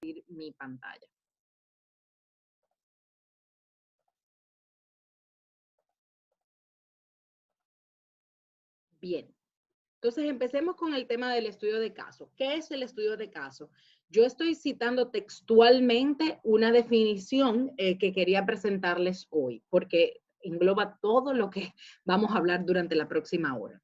mi pantalla. Bien, entonces empecemos con el tema del estudio de caso. ¿Qué es el estudio de caso? Yo estoy citando textualmente una definición que quería presentarles hoy, porque engloba todo lo que vamos a hablar durante la próxima hora.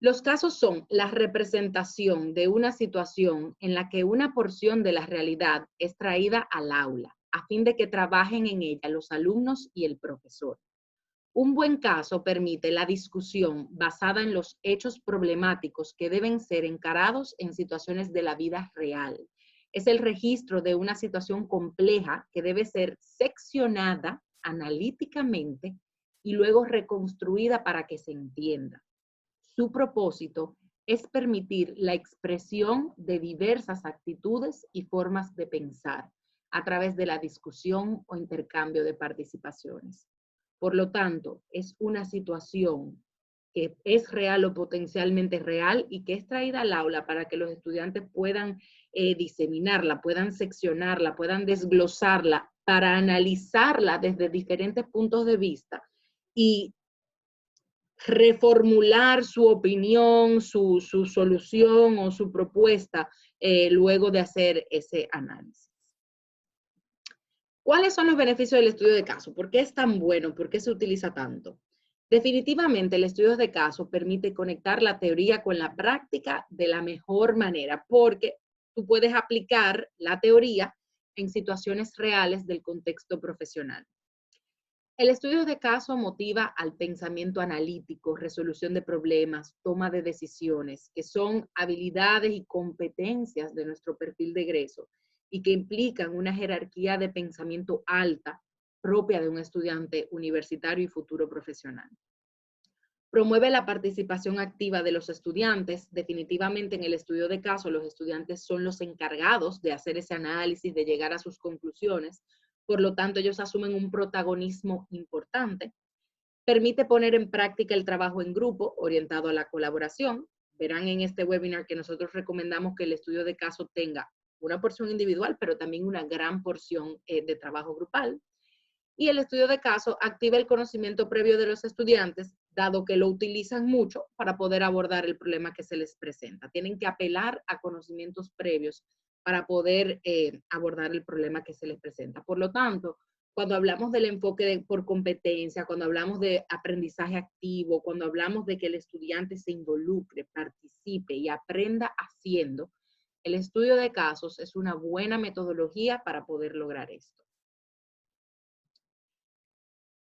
Los casos son la representación de una situación en la que una porción de la realidad es traída al aula, a fin de que trabajen en ella los alumnos y el profesor. Un buen caso permite la discusión basada en los hechos problemáticos que deben ser encarados en situaciones de la vida real. Es el registro de una situación compleja que debe ser seccionada analíticamente y luego reconstruida para que se entienda. Su propósito es permitir la expresión de diversas actitudes y formas de pensar a través de la discusión o intercambio de participaciones. Por lo tanto, es una situación que es real o potencialmente real y que es traída al aula para que los estudiantes puedan diseminarla, puedan seccionarla, puedan desglosarla para analizarla desde diferentes puntos de vista y reformular su opinión, su solución o su propuesta luego de hacer ese análisis. ¿Cuáles son los beneficios del estudio de caso? ¿Por qué es tan bueno? ¿Por qué se utiliza tanto? Definitivamente el estudio de caso permite conectar la teoría con la práctica de la mejor manera, porque tú puedes aplicar la teoría en situaciones reales del contexto profesional. El estudio de caso motiva al pensamiento analítico, resolución de problemas, toma de decisiones, que son habilidades y competencias de nuestro perfil de egreso y que implican una jerarquía de pensamiento alta propia de un estudiante universitario y futuro profesional. Promueve la participación activa de los estudiantes. Definitivamente en el estudio de caso los estudiantes son los encargados de hacer ese análisis, de llegar a sus conclusiones. Por lo tanto, ellos asumen un protagonismo importante. Permite poner en práctica el trabajo en grupo orientado a la colaboración. Verán en este webinar que nosotros recomendamos que el estudio de caso tenga una porción individual, pero también una gran porción de trabajo grupal. Y el estudio de caso activa el conocimiento previo de los estudiantes, dado que lo utilizan mucho para poder abordar el problema que se les presenta. Tienen que apelar a conocimientos previos para poder abordar el problema que se les presenta. Por lo tanto, cuando hablamos del enfoque por competencia, cuando hablamos de aprendizaje activo, cuando hablamos de que el estudiante se involucre, participe y aprenda haciendo, el estudio de casos es una buena metodología para poder lograr esto.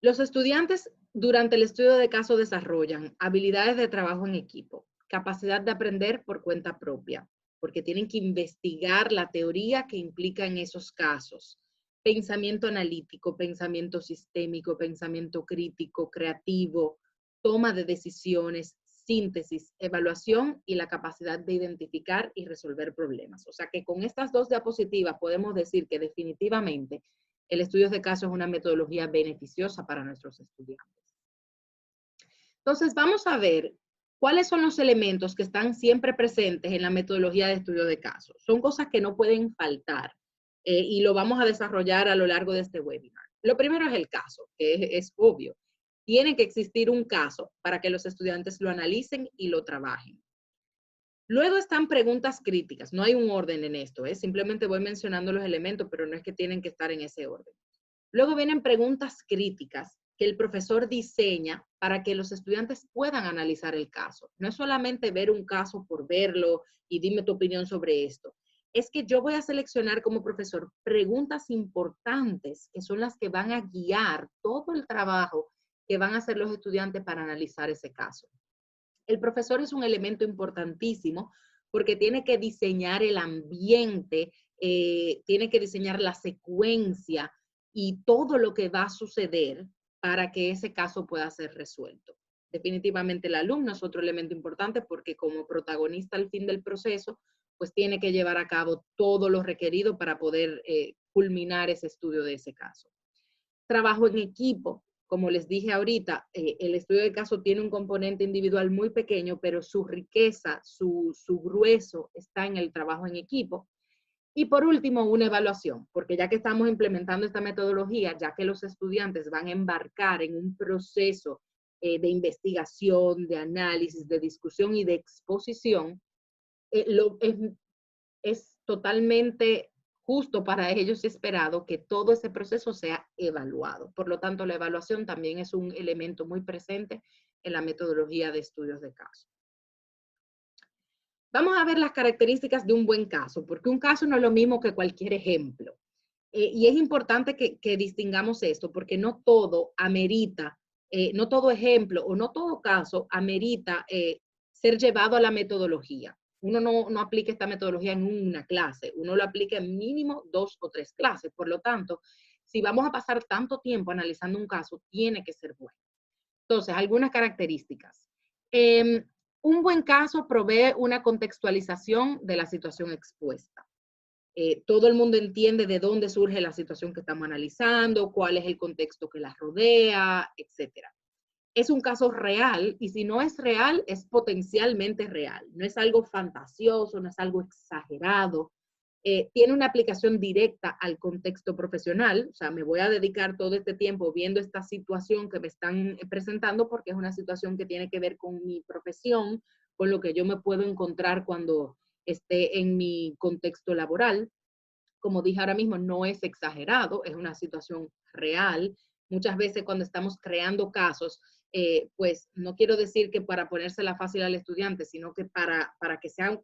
Los estudiantes durante el estudio de caso desarrollan habilidades de trabajo en equipo, capacidad de aprender por cuenta propia, porque tienen que investigar la teoría que implica en esos casos, pensamiento analítico, pensamiento sistémico, pensamiento crítico, creativo, toma de decisiones, síntesis, evaluación y la capacidad de identificar y resolver problemas. O sea que con estas dos diapositivas podemos decir que definitivamente el estudio de caso es una metodología beneficiosa para nuestros estudiantes. Entonces, vamos a ver cuáles son los elementos que están siempre presentes en la metodología de estudio de caso. Son cosas que no pueden faltar y lo vamos a desarrollar a lo largo de este webinar. Lo primero es el caso, que es obvio. Tiene que existir un caso para que los estudiantes lo analicen y lo trabajen. Luego están preguntas críticas. No hay un orden en esto, simplemente voy mencionando los elementos, pero no es que tienen que estar en ese orden. Luego vienen preguntas críticas que el profesor diseña para que los estudiantes puedan analizar el caso. No es solamente ver un caso por verlo y dime tu opinión sobre esto. Es que yo voy a seleccionar como profesor preguntas importantes que son las que van a guiar todo el trabajo que van a hacer los estudiantes para analizar ese caso. El profesor es un elemento importantísimo porque tiene que diseñar el ambiente, tiene que diseñar la secuencia y todo lo que va a suceder para que ese caso pueda ser resuelto. Definitivamente el alumno es otro elemento importante porque como protagonista al fin del proceso, pues tiene que llevar a cabo todo lo requerido para poder culminar ese estudio de ese caso. Trabajo en equipo. Como les dije ahorita, el estudio de caso tiene un componente individual muy pequeño, pero su riqueza, su grueso está en el trabajo en equipo. Y por último, una evaluación, porque ya que estamos implementando esta metodología, ya que los estudiantes van a embarcar en un proceso de investigación, de análisis, de discusión y de exposición, es totalmente justo para ellos y esperado que todo ese proceso sea evaluado. Por lo tanto, la evaluación también es un elemento muy presente en la metodología de estudios de caso. Vamos a ver las características de un buen caso, porque un caso no es lo mismo que cualquier ejemplo. Y es importante que distingamos esto, porque no todo amerita, no todo ejemplo o no todo caso amerita ser llevado a la metodología. Uno no aplica esta metodología en una clase, uno lo aplica en mínimo 2 o 3 clases. Por lo tanto, si vamos a pasar tanto tiempo analizando un caso, tiene que ser bueno. Entonces, algunas características. Un buen caso provee una contextualización de la situación expuesta. Todo el mundo entiende de dónde surge la situación que estamos analizando, cuál es el contexto que la rodea, etc. Es un caso real y si no es real, es potencialmente real. No es algo fantasioso, no es algo exagerado. Tiene una aplicación directa al contexto profesional, o sea, me voy a dedicar todo este tiempo viendo esta situación que me están presentando porque es una situación que tiene que ver con mi profesión, con lo que yo me puedo encontrar cuando esté en mi contexto laboral. Como dije ahora mismo, no es exagerado, es una situación real. Muchas veces cuando estamos creando casos, pues no quiero decir que para ponérsela fácil al estudiante, sino que para que sean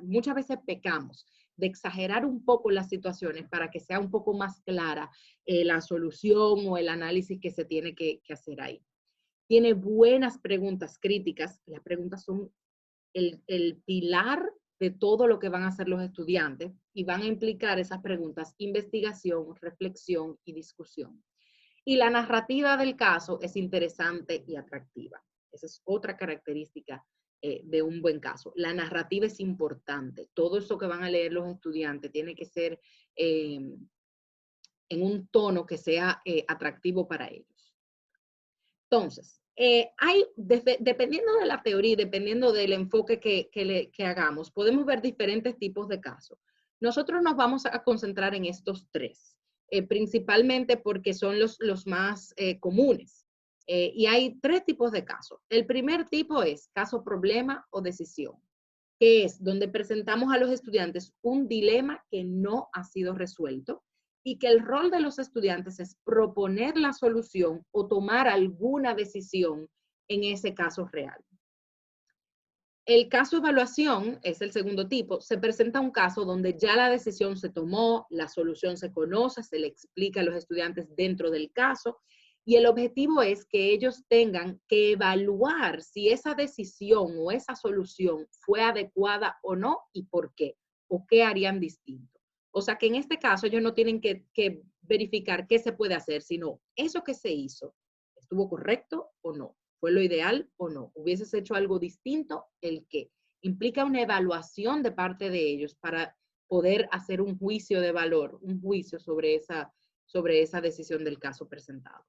muchas veces pecamos de exagerar un poco las situaciones para que sea un poco más clara la solución o el análisis que se tiene que hacer ahí. Tiene buenas preguntas críticas. Las preguntas son el pilar de todo lo que van a hacer los estudiantes y van a implicar esas preguntas investigación, reflexión y discusión. Y la narrativa del caso es interesante y atractiva. Esa es otra característica de un buen caso. La narrativa es importante. Todo eso que van a leer los estudiantes tiene que ser en un tono que sea atractivo para ellos. Entonces, dependiendo de la teoría, dependiendo del enfoque que hagamos, podemos ver diferentes tipos de casos. Nosotros nos vamos a concentrar en estos tres, principalmente porque son los más comunes. Y hay tres tipos de casos. El primer tipo es caso, problema o decisión, que es donde presentamos a los estudiantes un dilema que no ha sido resuelto y que el rol de los estudiantes es proponer la solución o tomar alguna decisión en ese caso real. El caso evaluación es el segundo tipo. Se presenta un caso donde ya la decisión se tomó, la solución se conoce, se le explica a los estudiantes dentro del caso y el objetivo es que ellos tengan que evaluar si esa decisión o esa solución fue adecuada o no y por qué, o qué harían distinto. O sea que en este caso ellos no tienen que verificar qué se puede hacer, sino eso que se hizo, ¿estuvo correcto o no? ¿Fue lo ideal o no? ¿Hubieses hecho algo distinto? ¿El qué? Implica una evaluación de parte de ellos para poder hacer un juicio de valor, un juicio sobre esa decisión del caso presentado.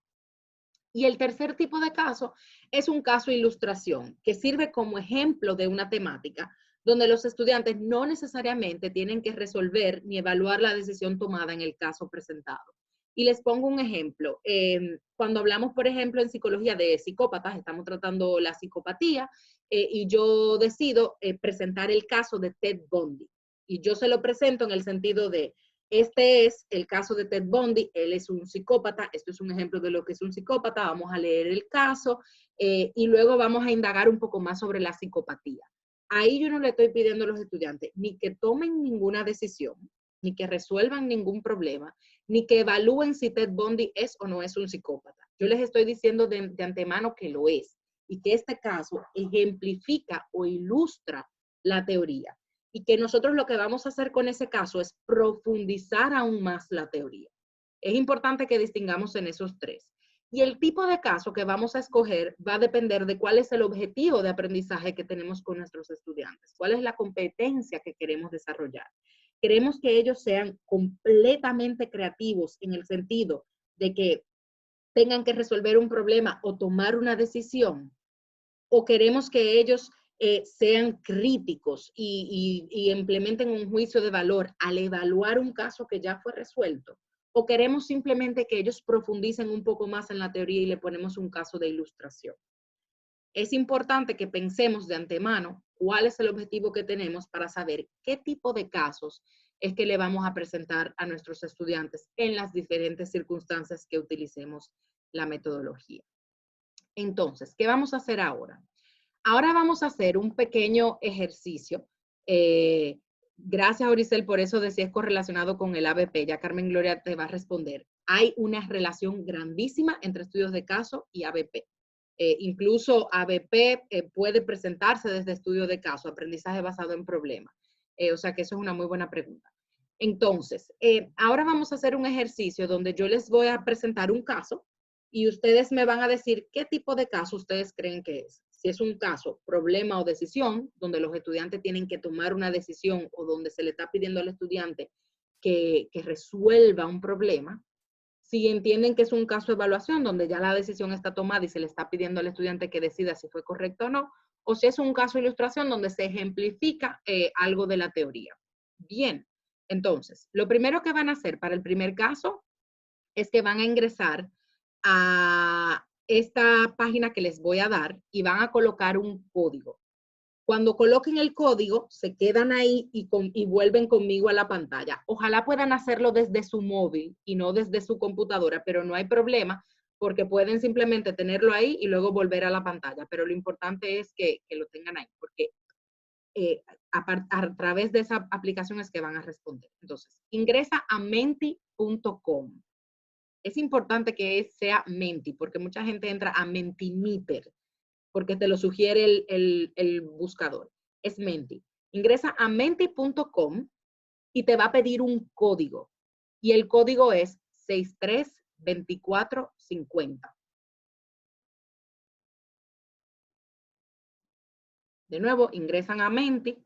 Y el tercer tipo de caso es un caso ilustración, que sirve como ejemplo de una temática donde los estudiantes no necesariamente tienen que resolver ni evaluar la decisión tomada en el caso presentado. Y les pongo un ejemplo. Cuando hablamos, por ejemplo, en psicología de psicópatas, estamos tratando la psicopatía, y yo decido presentar el caso de Ted Bundy. Y yo se lo presento en el sentido de, este es el caso de Ted Bundy, él es un psicópata, esto es un ejemplo de lo que es un psicópata, vamos a leer el caso y luego vamos a indagar un poco más sobre la psicopatía. Ahí yo no le estoy pidiendo a los estudiantes ni que tomen ninguna decisión, ni que resuelvan ningún problema, ni que evalúen si Ted Bundy es o no es un psicópata. Yo les estoy diciendo de antemano que lo es y que este caso ejemplifica o ilustra la teoría y que nosotros lo que vamos a hacer con ese caso es profundizar aún más la teoría. Es importante que distingamos en esos tres. Y el tipo de caso que vamos a escoger va a depender de cuál es el objetivo de aprendizaje que tenemos con nuestros estudiantes, cuál es la competencia que queremos desarrollar. Queremos que ellos sean completamente creativos en el sentido de que tengan que resolver un problema o tomar una decisión, o queremos que ellos sean críticos y implementen un juicio de valor al evaluar un caso que ya fue resuelto? ¿O queremos simplemente que ellos profundicen un poco más en la teoría y le ponemos un caso de ilustración? Es importante que pensemos de antemano cuál es el objetivo que tenemos para saber qué tipo de casos es que le vamos a presentar a nuestros estudiantes en las diferentes circunstancias que utilicemos la metodología. Entonces, ¿qué vamos a hacer ahora? Ahora vamos a hacer un pequeño ejercicio. Gracias, Oricel, por eso decía es correlacionado con el ABP. Ya Carmen Gloria te va a responder. Hay una relación grandísima entre estudios de caso y ABP. Incluso ABP puede presentarse desde estudio de caso, aprendizaje basado en problemas. O sea que eso es una muy buena pregunta. Entonces, ahora vamos a hacer un ejercicio donde yo les voy a presentar un caso y ustedes me van a decir qué tipo de caso ustedes creen que es. Si es un caso, problema o decisión, donde los estudiantes tienen que tomar una decisión o donde se le está pidiendo al estudiante que resuelva un problema. Si entienden que es un caso de evaluación, donde ya la decisión está tomada y se le está pidiendo al estudiante que decida si fue correcto o no, o si es un caso de ilustración donde se ejemplifica algo de la teoría. Bien, entonces, lo primero que van a hacer para el primer caso es que van a ingresar a esta página que les voy a dar y van a colocar un código. Cuando coloquen el código, se quedan ahí y vuelven conmigo a la pantalla. Ojalá puedan hacerlo desde su móvil y no desde su computadora, pero no hay problema porque pueden simplemente tenerlo ahí y luego volver a la pantalla. Pero lo importante es que lo tengan ahí porque a través de esa aplicación es que van a responder. Entonces, ingresa a menti.com. Es importante que sea Menti, porque mucha gente entra a Mentimeter, porque te lo sugiere el buscador. Es Menti. Ingresa a menti.com y te va a pedir un código. Y el código es 632450. De nuevo, ingresan a Menti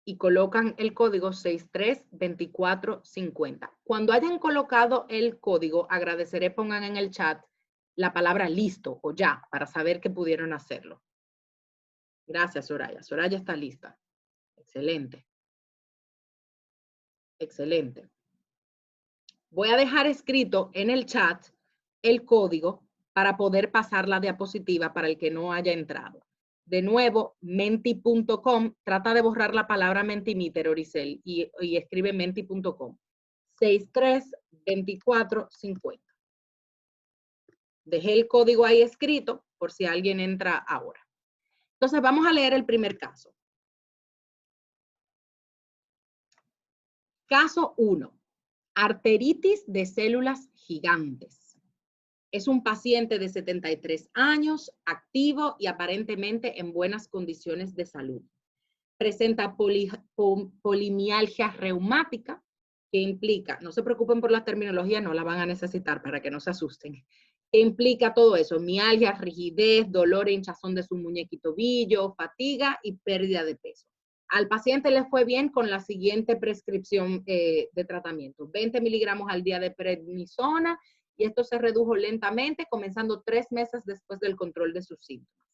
y colocan el código 632450. Cuando hayan colocado el código, agradeceré pongan en el chat la palabra listo o ya, para saber que pudieron hacerlo. Gracias, Soraya. Soraya está lista. Excelente. Excelente. Voy a dejar escrito en el chat el código para poder pasar la diapositiva para el que no haya entrado. De nuevo, menti.com, trata de borrar la palabra Mentimeter, Oricel, y escribe menti.com. 632450. Dejé el código ahí escrito por si alguien entra ahora. Entonces, vamos a leer el primer caso. Caso 1. Arteritis de células gigantes. Es un paciente de 73 años, activo y aparentemente en buenas condiciones de salud. Presenta polimialgia reumática, que implica, no se preocupen por la terminología, no la van a necesitar para que no se asusten, que implica todo eso, mialgia, rigidez, dolor e hinchazón de su muñeca y tobillo, fatiga y pérdida de peso. Al paciente le fue bien con la siguiente prescripción de tratamiento, 20 miligramos al día de prednisona, y esto se redujo lentamente, comenzando 3 meses después del control de sus síntomas.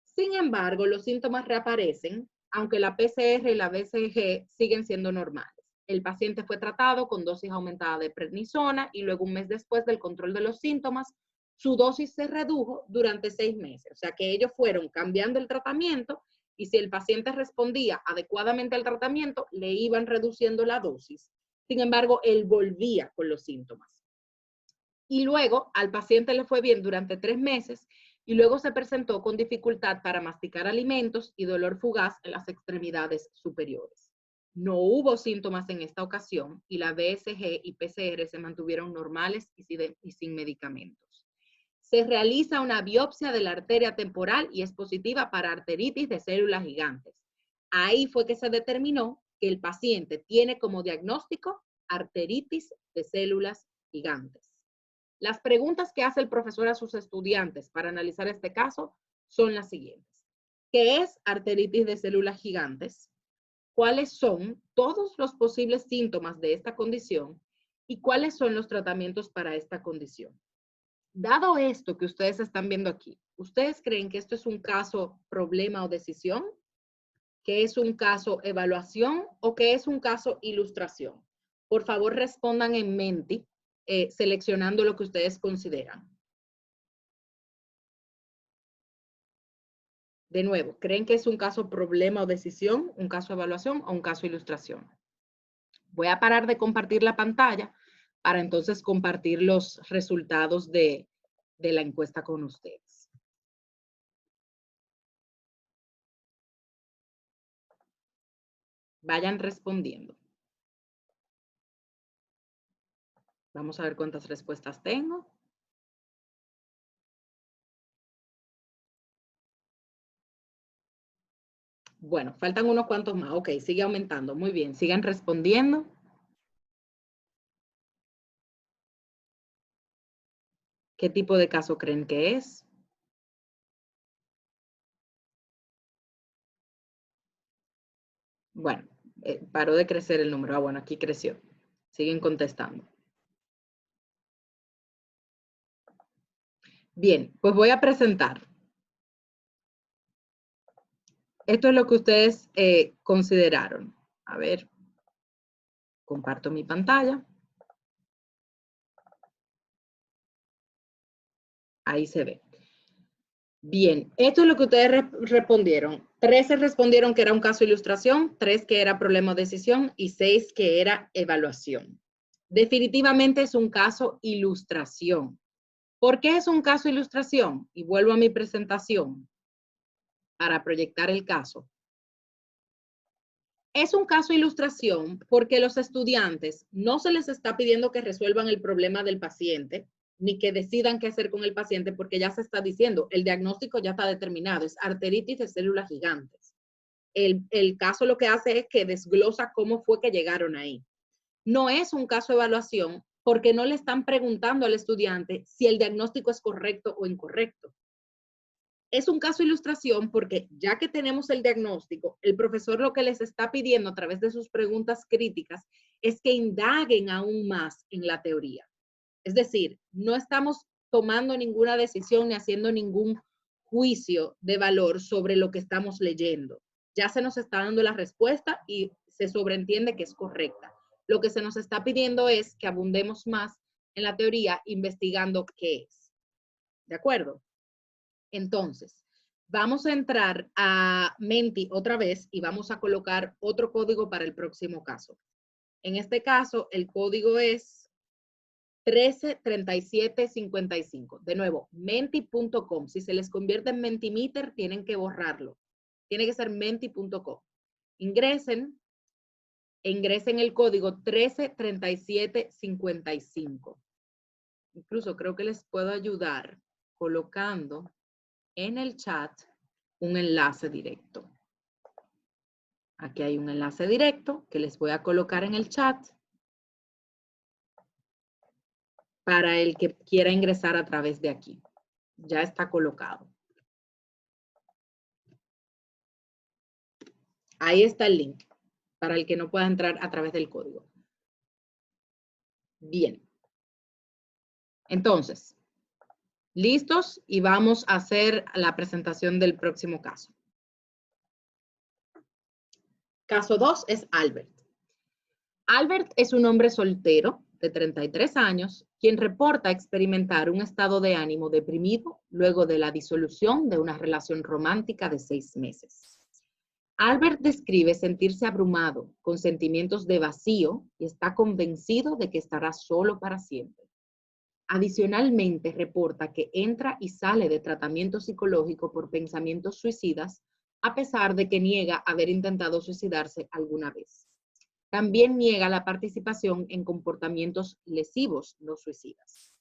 Sin embargo, los síntomas reaparecen, aunque la PCR y la BCG siguen siendo normales. El paciente fue tratado con dosis aumentada de prednisona y luego un mes después del control de los síntomas, su dosis se redujo durante 6 meses. O sea que ellos fueron cambiando el tratamiento y si el paciente respondía adecuadamente al tratamiento, le iban reduciendo la dosis. Sin embargo, él volvía con los síntomas. Y luego al paciente le fue bien durante 3 meses y luego se presentó con dificultad para masticar alimentos y dolor fugaz en las extremidades superiores. No hubo síntomas en esta ocasión y la BSG y PCR se mantuvieron normales y sin medicamentos. Se realiza una biopsia de la arteria temporal y es positiva para arteritis de células gigantes. Ahí fue que se determinó que el paciente tiene como diagnóstico arteritis de células gigantes. Las preguntas que hace el profesor a sus estudiantes para analizar este caso son las siguientes. ¿Qué es arteritis de células gigantes? ¿Cuáles son todos los posibles síntomas de esta condición? ¿Y cuáles son los tratamientos para esta condición? Dado esto que ustedes están viendo aquí, ¿Ustedes creen que esto es un caso problema o decisión? ¿Que es un caso evaluación o que es un caso ilustración? Por favor, respondan en Menti, seleccionando lo que ustedes consideran. De nuevo, ¿creen que es un caso problema o decisión, un caso evaluación o un caso ilustración? Voy a parar de compartir la pantalla para entonces compartir los resultados de la encuesta con ustedes. Vayan respondiendo. Vamos a ver cuántas respuestas tengo. Bueno, faltan unos cuantos más. Ok, sigue aumentando. Muy bien, sigan respondiendo. ¿Qué tipo de caso creen que es? Bueno, paró de crecer el número. Ah, bueno, aquí creció. Siguen contestando. Bien, pues voy a presentar. Esto es lo que ustedes consideraron. A ver, comparto mi pantalla. Ahí se ve. Bien, esto es lo que ustedes respondieron. 13 respondieron que era un caso de ilustración, 3 que era problema o decisión y 6 que era evaluación. Definitivamente es un caso ilustración. ¿Por qué es un caso ilustración? Y vuelvo a mi presentación para proyectar el caso. Es un caso ilustración porque los estudiantes no se les está pidiendo que resuelvan el problema del paciente, ni que decidan qué hacer con el paciente, porque ya se está diciendo, el diagnóstico ya está determinado, es arteritis de células gigantes. El caso lo que hace es que desglosa cómo fue que llegaron ahí. No es un caso de evaluación porque no le están preguntando al estudiante si el diagnóstico es correcto o incorrecto. Es un caso de ilustración porque ya que tenemos el diagnóstico, el profesor lo que les está pidiendo a través de sus preguntas críticas es que indaguen aún más en la teoría. Es decir, no estamos tomando ninguna decisión ni haciendo ningún juicio de valor sobre lo que estamos leyendo. Ya se nos está dando la respuesta y se sobreentiende que es correcta. Lo que se nos está pidiendo es que abundemos más en la teoría investigando qué es. ¿De acuerdo? Entonces, vamos a entrar a Menti otra vez y vamos a colocar otro código para el próximo caso. En este caso, el código es 133755. De nuevo, menti.com. Si se les convierte en Mentimeter, tienen que borrarlo. Tiene que ser menti.com. Ingresen el código 133755. Incluso creo que les puedo ayudar colocando en el chat un enlace directo. Aquí hay un enlace directo que les voy a colocar en el chat para el que quiera ingresar a través de aquí. Ya está colocado. Ahí está el link para el que no pueda entrar a través del código. Bien. Entonces, listos y vamos a hacer la presentación del próximo caso. Caso 2 es Albert. Albert es un hombre soltero de 33 años, quien reporta experimentar un estado de ánimo deprimido luego de la disolución de una relación romántica de 6 meses. Albert describe sentirse abrumado, con sentimientos de vacío y está convencido de que estará solo para siempre. Adicionalmente, reporta que entra y sale de tratamiento psicológico por pensamientos suicidas, a pesar de que niega haber intentado suicidarse alguna vez. También niega la participación en comportamientos lesivos no suicidas.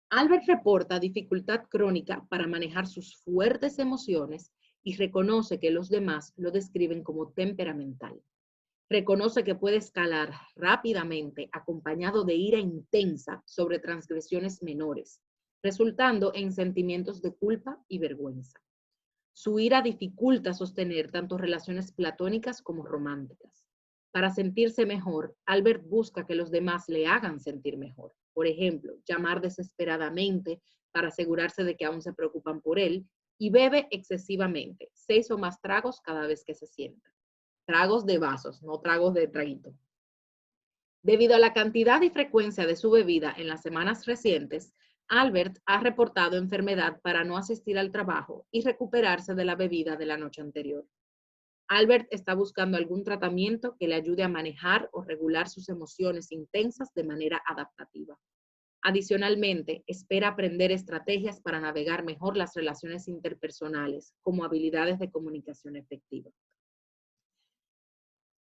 Albert reporta dificultad crónica para manejar sus fuertes emociones y reconoce que los demás lo describen como temperamental. Reconoce que puede escalar rápidamente acompañado de ira intensa sobre transgresiones menores, resultando en sentimientos de culpa y vergüenza. Su ira dificulta sostener tanto relaciones platónicas como románticas. Para sentirse mejor, Albert busca que los demás le hagan sentir mejor. Por ejemplo, llamar desesperadamente para asegurarse de que aún se preocupan por él, y bebe excesivamente, 6 o más tragos cada vez que se sienta. Tragos de vasos, no tragos de traguito. Debido a la cantidad y frecuencia de su bebida en las semanas recientes, Albert ha reportado enfermedad para no asistir al trabajo y recuperarse de la bebida de la noche anterior. Albert está buscando algún tratamiento que le ayude a manejar o regular sus emociones intensas de manera adaptativa. Adicionalmente, espera aprender estrategias para navegar mejor las relaciones interpersonales, como habilidades de comunicación efectiva.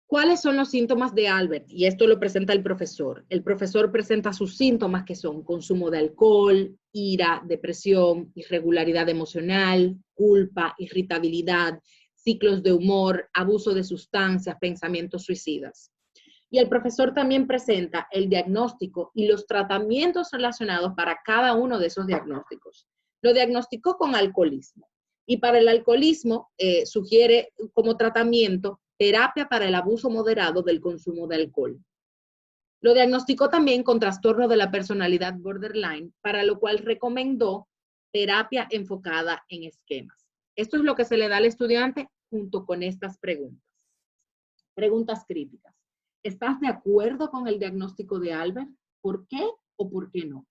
¿Cuáles son los síntomas de Albert? Y esto lo presenta el profesor. El profesor presenta sus síntomas, que son consumo de alcohol, ira, depresión, irregularidad emocional, culpa, irritabilidad, ciclos de humor, abuso de sustancias, pensamientos suicidas. Y el profesor también presenta el diagnóstico y los tratamientos relacionados para cada uno de esos diagnósticos. Lo diagnosticó con alcoholismo. Y para el alcoholismo sugiere como tratamiento terapia para el abuso moderado del consumo de alcohol. Lo diagnosticó también con trastorno de la personalidad borderline, para lo cual recomendó terapia enfocada en esquemas. Esto es lo que se le da al estudiante junto con estas preguntas. Preguntas críticas. ¿Estás de acuerdo con el diagnóstico de Albert? ¿Por qué o por qué no?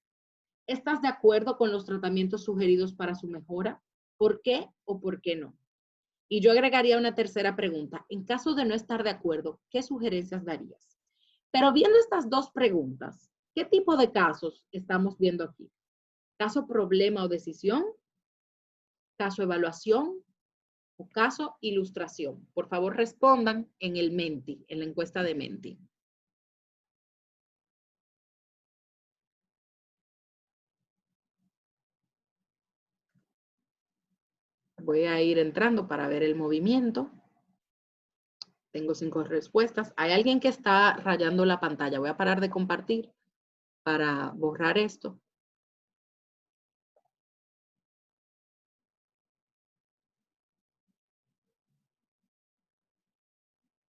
¿Estás de acuerdo con los tratamientos sugeridos para su mejora? ¿Por qué o por qué no? Y yo agregaría una tercera pregunta. En caso de no estar de acuerdo, ¿qué sugerencias darías? Pero viendo estas dos preguntas, ¿qué tipo de casos estamos viendo aquí? ¿Caso problema o decisión? ¿Caso evaluación? ¿O caso ilustración? Por favor, respondan en el Menti, en la encuesta de Menti. Voy a ir entrando para ver el movimiento. Tengo 5 respuestas. Hay alguien que está rayando la pantalla. Voy a parar de compartir para borrar esto.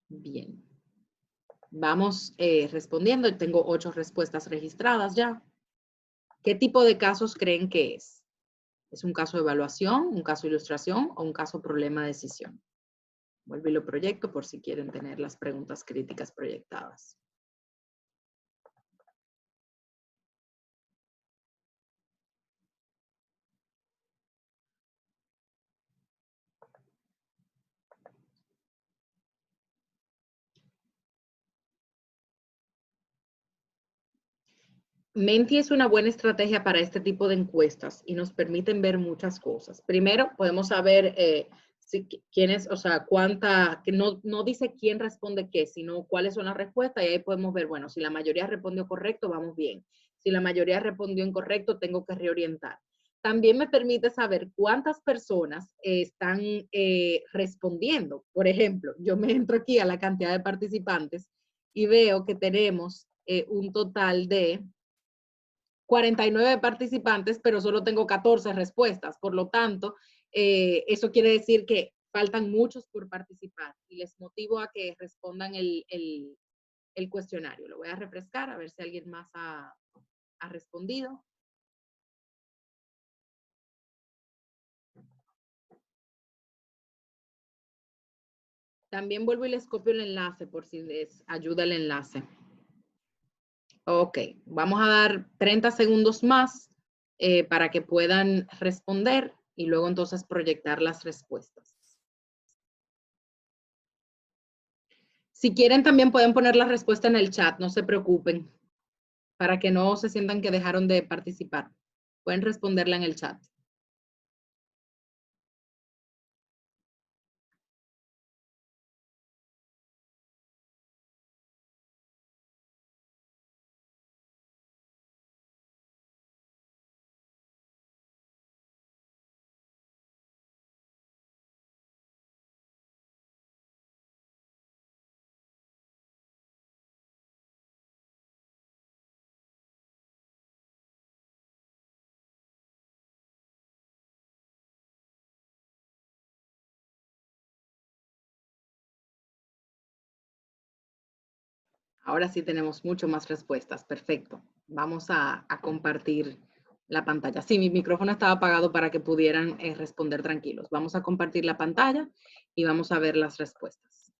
Bien. Vamos respondiendo. Tengo 8 respuestas registradas ya. ¿Qué tipo de casos creen que es? ¿Es un caso de evaluación, un caso de ilustración o un caso problema de decisión? Vuelvo y lo proyecto por si quieren tener las preguntas críticas proyectadas. Menti es una buena estrategia para este tipo de encuestas y nos permiten ver muchas cosas. Primero, podemos saber quién es, o sea, cuánta, que no dice quién responde qué, sino cuáles son las respuestas y ahí podemos ver, bueno, si la mayoría respondió correcto, vamos bien. Si la mayoría respondió incorrecto, tengo que reorientar. También me permite saber cuántas personas están respondiendo. Por ejemplo, yo me entro aquí a la cantidad de participantes y veo que tenemos un total de 49 participantes, pero solo tengo 14 respuestas. Por lo tanto, eso quiere decir que faltan muchos por participar y les motivo a que respondan el cuestionario. Lo voy a refrescar a ver si alguien más ha respondido. También vuelvo y les copio el enlace por si les ayuda el enlace. Ok, vamos a dar 30 segundos más para que puedan responder y luego entonces proyectar las respuestas. Si quieren, también pueden poner la respuesta en el chat, no se preocupen, para que no se sientan que dejaron de participar. Pueden responderla en el chat. Ahora sí tenemos mucho más respuestas. Perfecto. Vamos a compartir la pantalla. Sí, mi micrófono estaba apagado para que pudieran responder tranquilos. Vamos a compartir la pantalla y vamos a ver las respuestas.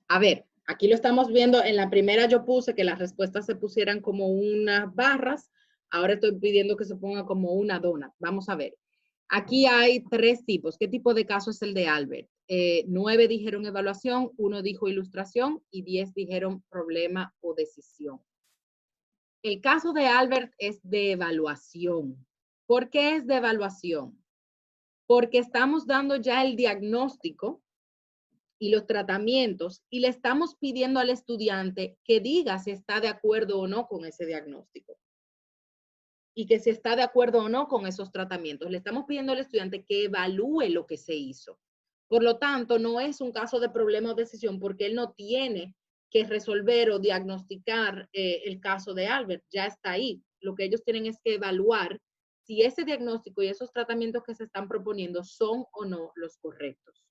A ver, aquí lo estamos viendo. En la primera yo puse que las respuestas se pusieran como unas barras. Ahora estoy pidiendo que se ponga como una dona. Vamos a ver. Aquí hay 3 tipos. ¿Qué tipo de caso es el de Albert? 9 dijeron evaluación, 1 dijo ilustración y 10 dijeron problema o decisión. El caso de Albert es de evaluación. ¿Por qué es de evaluación? Porque estamos dando ya el diagnóstico y los tratamientos y le estamos pidiendo al estudiante que diga si está de acuerdo o no con ese diagnóstico y que si está de acuerdo o no con esos tratamientos. Le estamos pidiendo al estudiante que evalúe lo que se hizo. Por lo tanto, no es un caso de problema o decisión porque él no tiene que resolver o diagnosticar el caso de Albert. Ya está ahí. Lo que ellos tienen es que evaluar si ese diagnóstico y esos tratamientos que se están proponiendo son o no los correctos.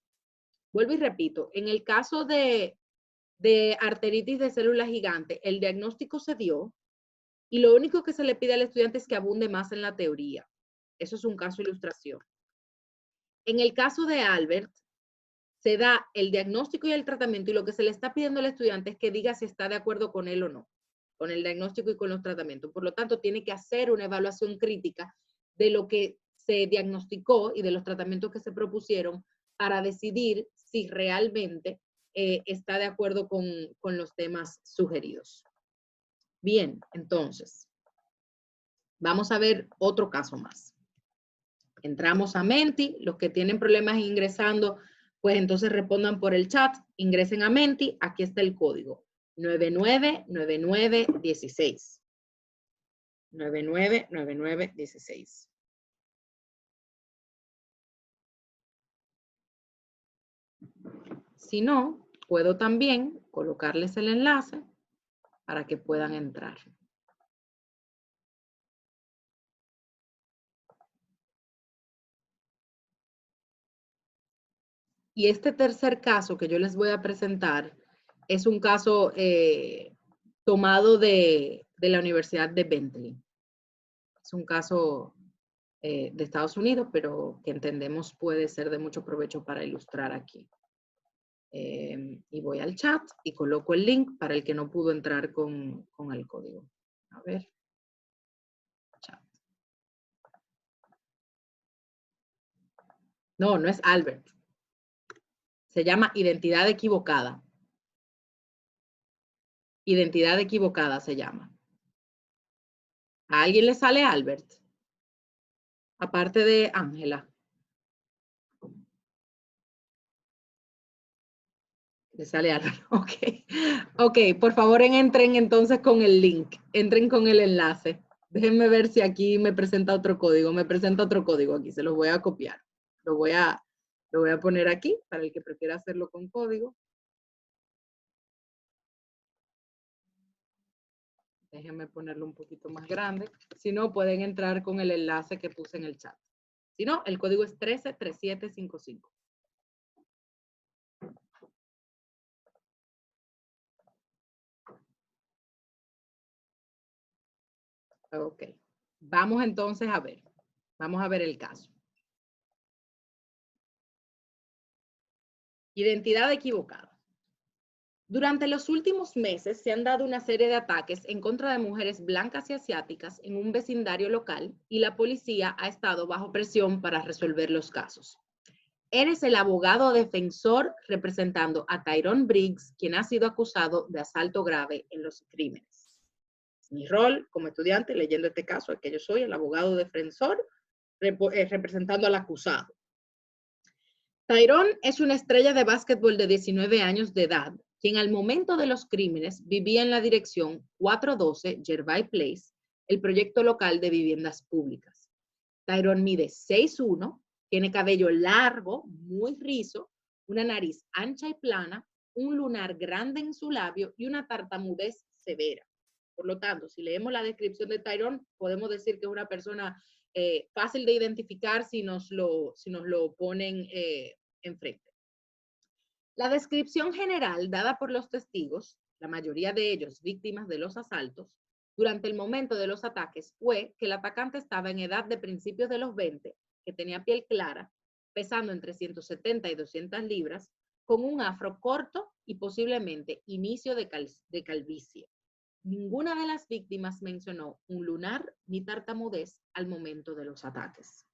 Vuelvo y repito, en el caso de arteritis de célula gigante, el diagnóstico se dio y lo único que se le pide al estudiante es que abunde más en la teoría. Eso es un caso ilustración. En el caso de Albert, se da el diagnóstico y el tratamiento y lo que se le está pidiendo al estudiante es que diga si está de acuerdo con él o no, con el diagnóstico y con los tratamientos. Por lo tanto, tiene que hacer una evaluación crítica de lo que se diagnosticó y de los tratamientos que se propusieron para decidir si realmente está de acuerdo con los temas sugeridos. Bien, entonces, vamos a ver otro caso más. Entramos a Menti, los que tienen problemas ingresando, pues entonces respondan por el chat, ingresen a Menti, aquí está el código, 999916. 999916. Si no, puedo también colocarles el enlace para que puedan entrar. Y este tercer caso que yo les voy a presentar es un caso tomado de la Universidad de Bentley. Es un caso de Estados Unidos, pero que entendemos puede ser de mucho provecho para ilustrar aquí. Y voy al chat y coloco el link para el que no pudo entrar con el código. A ver. Chat. No, no es Albert. Se llama identidad equivocada. Identidad equivocada se llama. ¿A alguien le sale Albert? Aparte de Ángela. Le sale Albert. Ok. Ok, por favor entren entonces con el link. Entren con el enlace. Déjenme ver si aquí me presenta otro código. Me presenta otro código aquí. Se los voy a copiar. Lo voy a poner aquí para el que prefiera hacerlo con código. Déjenme ponerlo un poquito más grande. Si no, pueden entrar con el enlace que puse en el chat. Si no, el código es 133755. Ok. Vamos entonces a ver. Vamos a ver el caso. Identidad equivocada. Durante los últimos meses se han dado una serie de ataques en contra de mujeres blancas y asiáticas en un vecindario local y la policía ha estado bajo presión para resolver los casos. Eres el abogado defensor representando a Tyrone Briggs, quien ha sido acusado de asalto grave en los crímenes. Mi rol como estudiante leyendo este caso es que yo soy el abogado defensor representando al acusado. Tyrone es una estrella de básquetbol de 19 años de edad, quien al momento de los crímenes vivía en la dirección 412 Gervais Place, el proyecto local de viviendas públicas. Tyrone mide 6'1", tiene cabello largo, muy rizo, una nariz ancha y plana, un lunar grande en su labio y una tartamudez severa. Por lo tanto, si leemos la descripción de Tyrone, podemos decir que es una persona fácil de identificar si nos lo ponen enfrente. La descripción general dada por los testigos, la mayoría de ellos víctimas de los asaltos, durante el momento de los ataques fue que el atacante estaba en edad de principios de los 20, que tenía piel clara, pesando entre 170 y 200 libras, con un afro corto y posiblemente inicio de calvicie. Ninguna de las víctimas mencionó un lunar ni tartamudez al momento de los ataques.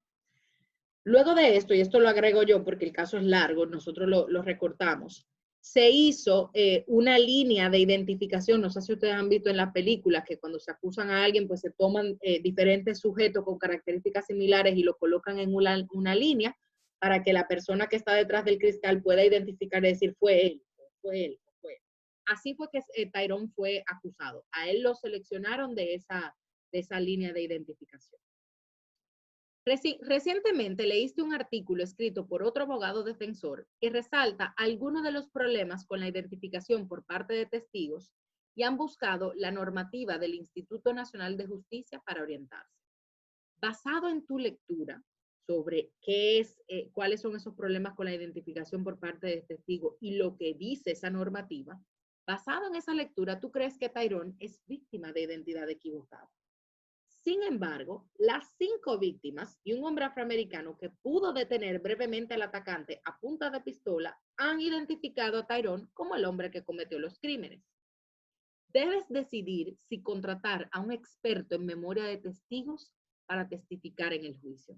Luego de esto, y esto lo agrego yo porque el caso es largo, nosotros lo recortamos, se hizo una línea de identificación, no sé si ustedes han visto en las películas que cuando se acusan a alguien, pues se toman diferentes sujetos con características similares y lo colocan en una línea para que la persona que está detrás del cristal pueda identificar y decir fue él, fue él, fue él. Así fue que Tyrone fue acusado. A él lo seleccionaron de esa línea de identificación. Recientemente leíste un artículo escrito por otro abogado defensor que resalta algunos de los problemas con la identificación por parte de testigos y han buscado la normativa del Instituto Nacional de Justicia para orientarse. Basado en tu lectura sobre cuáles son esos problemas con la identificación por parte de testigos y lo que dice esa normativa, basado en esa lectura, ¿tú crees que Tyrone es víctima de identidad equivocada? Sin embargo, las 5 víctimas y un hombre afroamericano que pudo detener brevemente al atacante a punta de pistola han identificado a Tyrone como el hombre que cometió los crímenes. Debes decidir si contratar a un experto en memoria de testigos para testificar en el juicio.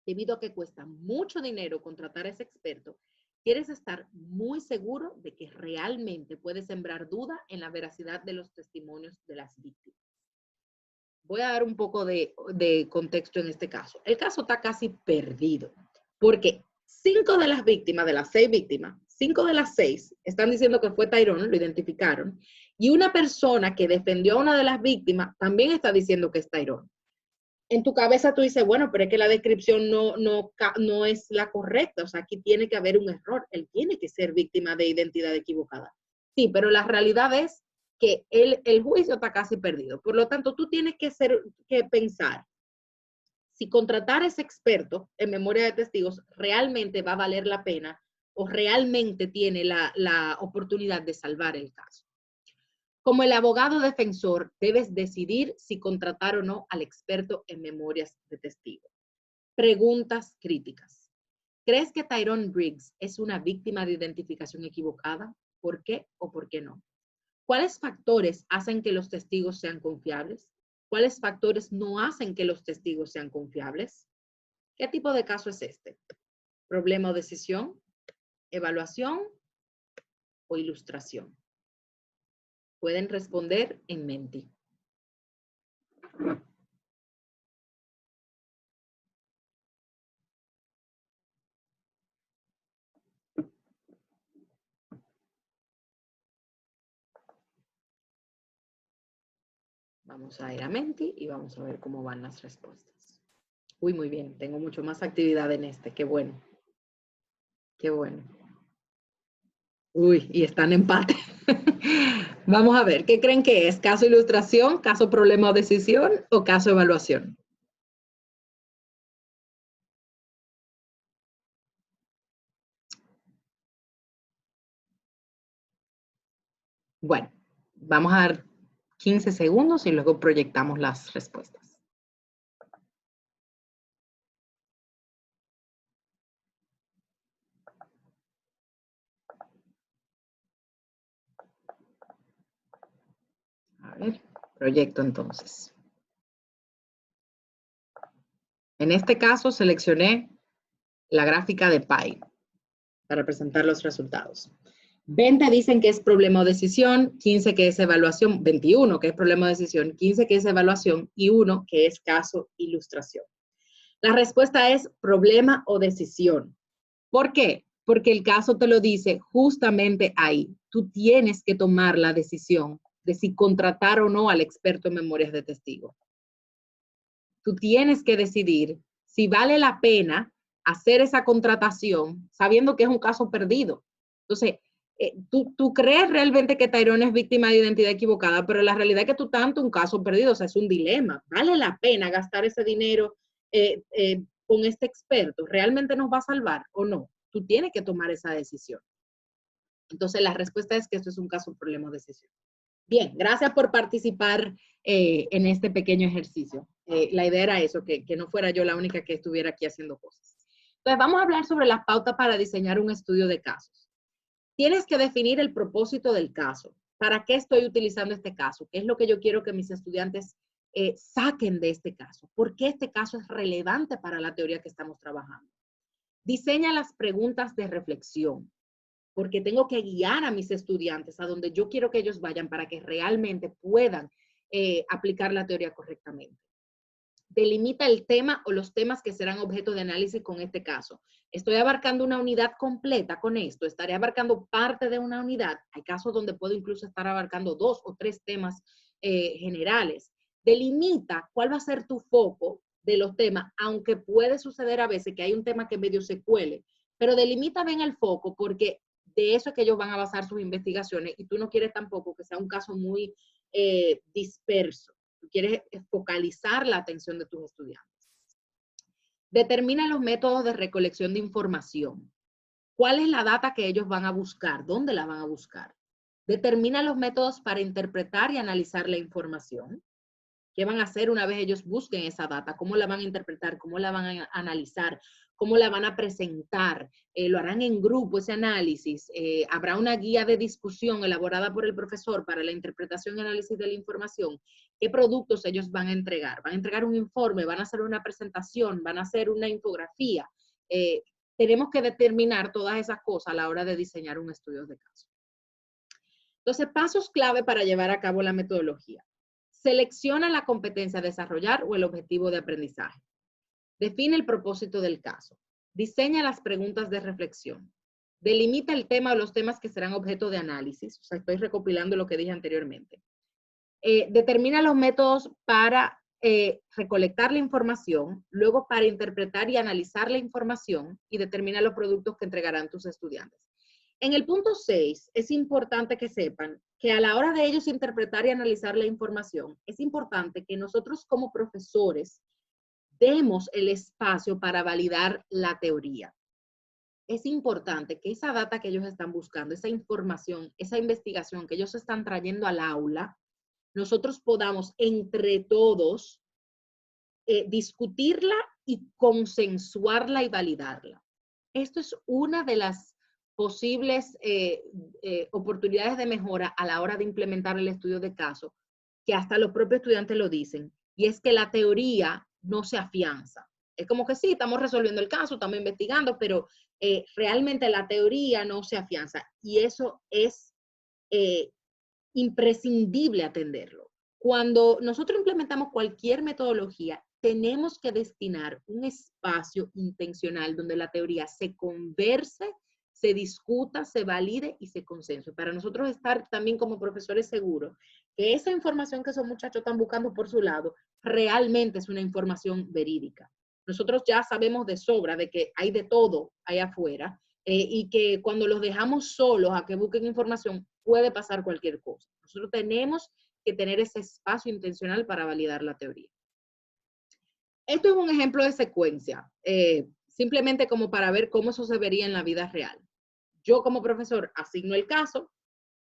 Debido a que cuesta mucho dinero contratar a ese experto, quieres estar muy seguro de que realmente puede sembrar duda en la veracidad de los testimonios de las víctimas. Voy a dar un poco de contexto en este caso. El caso está casi perdido, porque 5 de las víctimas, de las 6 víctimas, 5 de las 6 están diciendo que fue Tyrone, lo identificaron, y una persona que defendió a una de las víctimas también está diciendo que es Tyrone. En tu cabeza tú dices, bueno, pero es que la descripción no es la correcta, o sea, aquí tiene que haber un error, él tiene que ser víctima de identidad equivocada. Sí, pero la realidad es que el juicio está casi perdido. Por lo tanto, tú tienes que pensar si contratar a ese experto en memoria de testigos realmente va a valer la pena o realmente tiene la oportunidad de salvar el caso. Como el abogado defensor, debes decidir si contratar o no al experto en memorias de testigos. Preguntas críticas. ¿Crees que Tyrone Briggs es una víctima de identificación equivocada? ¿Por qué o por qué no? ¿Cuáles factores hacen que los testigos sean confiables? ¿Cuáles factores no hacen que los testigos sean confiables? ¿Qué tipo de caso es este? ¿Problema o decisión? ¿Evaluación o ilustración? Pueden responder en Menti. Vamos a ir a Menti y vamos a ver cómo van las respuestas. Uy, muy bien. Tengo mucho más actividad en este. Qué bueno. Qué bueno. Uy, y están en empate. Vamos a ver, ¿qué creen que es? ¿Caso ilustración, caso problema o decisión o caso evaluación? Bueno, vamos a dar 15 segundos y luego proyectamos las respuestas. A ver, proyecto entonces. En este caso seleccioné la gráfica de Pi para presentar los resultados. 20 dicen que es problema o decisión, 15 que es evaluación, 21 que es problema o decisión, 15 que es evaluación y 1 que es caso ilustración. La respuesta es problema o decisión. ¿Por qué? Porque el caso te lo dice justamente ahí. Tú tienes que tomar la decisión de si contratar o no al experto en memorias de testigo. Tú tienes que decidir si vale la pena hacer esa contratación sabiendo que es un caso perdido. Entonces, tú crees realmente que Tyrone es víctima de identidad equivocada, pero la realidad es que tú tanto un caso perdido, o sea, es un dilema. ¿Vale la pena gastar ese dinero con este experto? ¿Realmente nos va a salvar o no? Tú tienes que tomar esa decisión. Entonces, la respuesta es que esto es un caso problema o decisión. Bien, gracias por participar en este pequeño ejercicio. La idea era eso, que no fuera yo la única que estuviera aquí haciendo cosas. Entonces, vamos a hablar sobre las pautas para diseñar un estudio de casos. Tienes que definir el propósito del caso. ¿Para qué estoy utilizando este caso? ¿Qué es lo que yo quiero que mis estudiantes saquen de este caso? ¿Por qué este caso es relevante para la teoría que estamos trabajando? Diseña las preguntas de reflexión, porque tengo que guiar a mis estudiantes a donde yo quiero que ellos vayan para que realmente puedan aplicar la teoría correctamente. Delimita el tema o los temas que serán objeto de análisis con este caso. Estoy abarcando una unidad completa con esto, estaré abarcando parte de una unidad. Hay casos donde puedo incluso estar abarcando 2 o 3 temas generales. Delimita cuál va a ser tu foco de los temas, aunque puede suceder a veces que hay un tema que medio se cuele, pero delimita bien el foco porque de eso es que ellos van a basar sus investigaciones y tú no quieres tampoco que sea un caso muy disperso. Tú quieres focalizar la atención de tus estudiantes. Determina los métodos de recolección de información. ¿Cuál es la data que ellos van a buscar? ¿Dónde la van a buscar? Determina los métodos para interpretar y analizar la información. ¿Qué van a hacer una vez ellos busquen esa data? ¿Cómo la van a interpretar? ¿Cómo la van a analizar? ¿Cómo la van a presentar? ¿Lo harán en grupo ese análisis? ¿Habrá una guía de discusión elaborada por el profesor para la interpretación y análisis de la información? ¿Qué productos ellos van a entregar? ¿Van a entregar un informe? ¿Van a hacer una presentación? ¿Van a hacer una infografía? Tenemos que determinar todas esas cosas a la hora de diseñar un estudio de caso. Entonces, pasos clave para llevar a cabo la metodología. Selecciona la competencia a desarrollar o el objetivo de aprendizaje. Define el propósito del caso. Diseña las preguntas de reflexión. Delimita el tema o los temas que serán objeto de análisis. O sea, estoy recopilando lo que dije anteriormente. Determina los métodos para recolectar la información, luego para interpretar y analizar la información y determina los productos que entregarán tus estudiantes. En el punto 6, es importante que sepan que a la hora de ellos interpretar y analizar la información, es importante que nosotros como profesores demos el espacio para validar la teoría. Es importante que esa data que ellos están buscando, esa información, esa investigación que ellos están trayendo al aula, nosotros podamos entre todos discutirla y consensuarla y validarla. Esto es una de las posibles oportunidades de mejora a la hora de implementar el estudio de caso, que hasta los propios estudiantes lo dicen, y es que la teoría no se afianza. Es como que sí, estamos resolviendo el caso, estamos investigando, pero realmente la teoría no se afianza, y eso es imprescindible atenderlo. Cuando nosotros implementamos cualquier metodología, tenemos que destinar un espacio intencional donde la teoría se converse, se discuta, se valide y se consensue. Para nosotros estar también como profesores seguros que esa información que esos muchachos están buscando por su lado realmente es una información verídica. Nosotros ya sabemos de sobra de que hay de todo allá afuera y que cuando los dejamos solos a que busquen información puede pasar cualquier cosa. Nosotros tenemos que tener ese espacio intencional para validar la teoría. Esto es un ejemplo de secuencia, simplemente como para ver cómo eso se vería en la vida real. Yo como profesor asigno el caso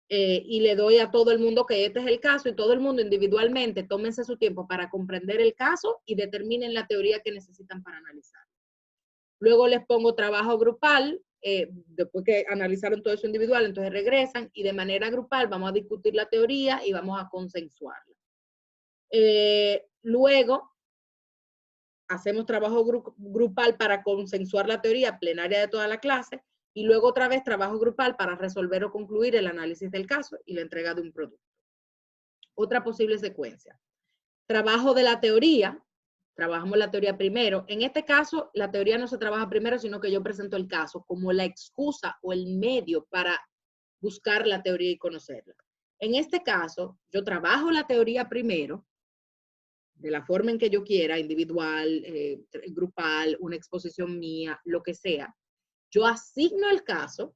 y le doy a todo el mundo que este es el caso y todo el mundo individualmente tómense su tiempo para comprender el caso y determinen la teoría que necesitan para analizar. Luego les pongo trabajo grupal, después que analizaron todo eso individual, entonces regresan y de manera grupal vamos a discutir la teoría y vamos a consensuarla. Luego hacemos trabajo grupal para consensuar la teoría plenaria de toda la clase y luego otra vez trabajo grupal para resolver o concluir el análisis del caso y la entrega de un producto. Otra posible secuencia. Trabajo de la teoría. Trabajamos la teoría primero. En este caso, la teoría no se trabaja primero, sino que yo presento el caso como la excusa o el medio para buscar la teoría y conocerla. En este caso, yo trabajo la teoría primero, de la forma en que yo quiera, individual, grupal, una exposición mía, lo que sea. Yo asigno el caso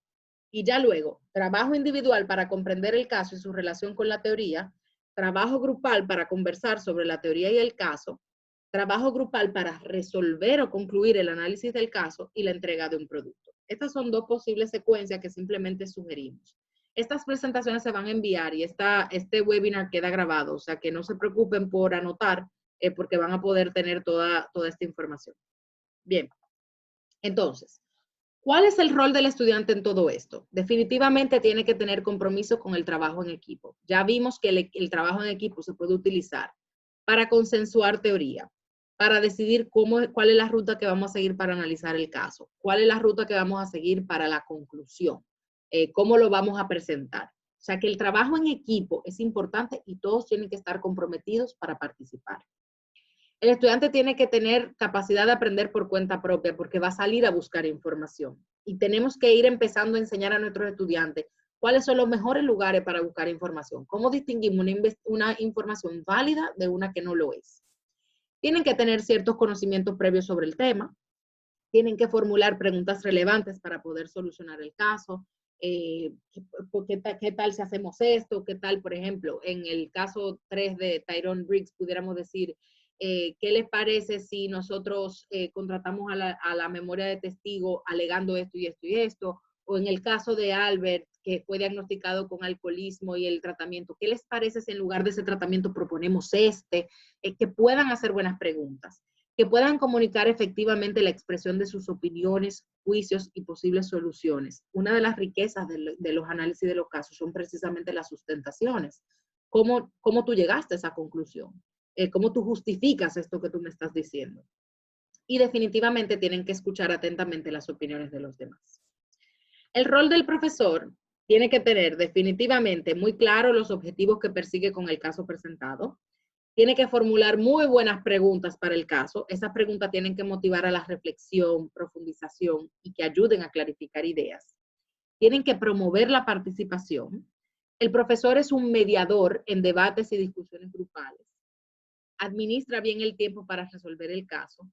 y ya luego trabajo individual para comprender el caso y su relación con la teoría, trabajo grupal para conversar sobre la teoría y el caso, trabajo grupal para resolver o concluir el análisis del caso y la entrega de un producto. Estas son dos posibles secuencias que simplemente sugerimos. Estas presentaciones se van a enviar y este webinar queda grabado, o sea que no se preocupen por anotar porque van a poder tener toda esta información. Bien, entonces, ¿cuál es el rol del estudiante en todo esto? Definitivamente tiene que tener compromiso con el trabajo en equipo. Ya vimos que el trabajo en equipo se puede utilizar para consensuar teoría, para decidir cuál es la ruta que vamos a seguir para analizar el caso, cuál es la ruta que vamos a seguir para la conclusión, cómo lo vamos a presentar. O sea que el trabajo en equipo es importante y todos tienen que estar comprometidos para participar. El estudiante tiene que tener capacidad de aprender por cuenta propia porque va a salir a buscar información. Y tenemos que ir empezando a enseñar a nuestros estudiantes cuáles son los mejores lugares para buscar información. ¿Cómo distinguimos una información válida de una que no lo es? Tienen que tener ciertos conocimientos previos sobre el tema. Tienen que formular preguntas relevantes para poder solucionar el caso. ¿Qué tal si hacemos esto? ¿Qué tal, por ejemplo, en el caso 3 de Tyrone Briggs, pudiéramos decir, ¿qué les parece si nosotros contratamos a la memoria de testigo alegando esto y esto y esto? O en el caso de Albert, que fue diagnosticado con alcoholismo y el tratamiento, ¿qué les parece si en lugar de ese tratamiento proponemos que puedan hacer buenas preguntas, que puedan comunicar efectivamente la expresión de sus opiniones, juicios y posibles soluciones? Una de las riquezas de los análisis de los casos son precisamente las sustentaciones. ¿Cómo tú llegaste a esa conclusión? ¿Cómo tú justificas esto que tú me estás diciendo? Y definitivamente tienen que escuchar atentamente las opiniones de los demás. El rol del profesor tiene que tener definitivamente muy claro los objetivos que persigue con el caso presentado. Tiene que formular muy buenas preguntas para el caso. Esas preguntas tienen que motivar a la reflexión, profundización y que ayuden a clarificar ideas. Tienen que promover la participación. El profesor es un mediador en debates y discusiones grupales. Administra bien el tiempo para resolver el caso,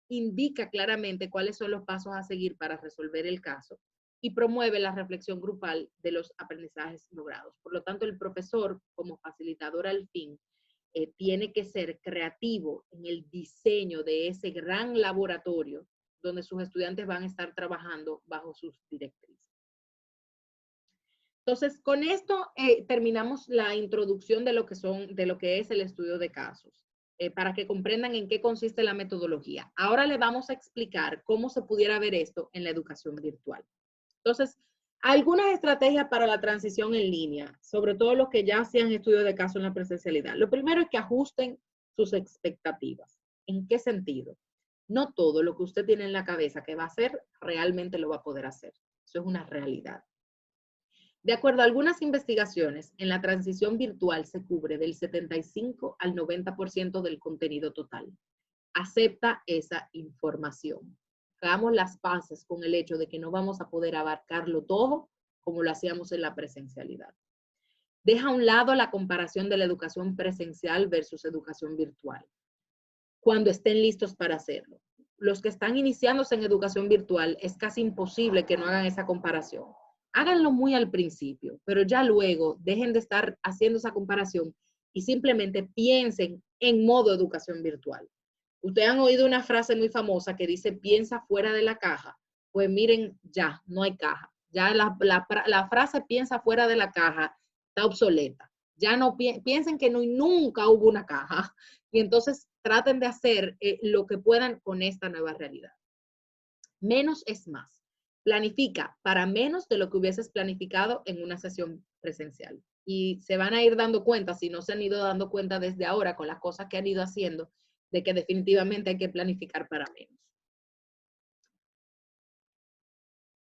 indica claramente cuáles son los pasos a seguir para resolver el caso y promueve la reflexión grupal de los aprendizajes logrados. Por lo tanto, el profesor, como facilitador al fin, tiene que ser creativo en el diseño de ese gran laboratorio donde sus estudiantes van a estar trabajando bajo sus directrices. Entonces, con esto terminamos la introducción de lo que es el estudio de casos. Para que comprendan en qué consiste la metodología. Ahora le vamos a explicar cómo se pudiera ver esto en la educación virtual. Entonces, algunas estrategias para la transición en línea, sobre todo los que ya hacían estudios de caso en la presencialidad. Lo primero es que ajusten sus expectativas. ¿En qué sentido? No todo lo que usted tiene en la cabeza que va a hacer, realmente lo va a poder hacer. Eso es una realidad. De acuerdo a algunas investigaciones, en la transición virtual se cubre del 75 al 90% del contenido total. Acepta esa información. Hagamos las paces con el hecho de que no vamos a poder abarcarlo todo como lo hacíamos en la presencialidad. Deja a un lado la comparación de la educación presencial versus educación virtual, cuando estén listos para hacerlo. Los que están iniciándose en educación virtual, es casi imposible que no hagan esa comparación. Háganlo muy al principio, pero ya luego dejen de estar haciendo esa comparación y simplemente piensen en modo educación virtual. Ustedes han oído una frase muy famosa que dice, piensa fuera de la caja. Pues miren, ya, no hay caja. Ya la frase piensa fuera de la caja está obsoleta. Ya no piensen que nunca hubo una caja. Y entonces traten de hacer lo que puedan con esta nueva realidad. Menos es más. Planifica para menos de lo que hubieses planificado en una sesión presencial. Y se van a ir dando cuenta, si no se han ido dando cuenta desde ahora con las cosas que han ido haciendo, de que definitivamente hay que planificar para menos.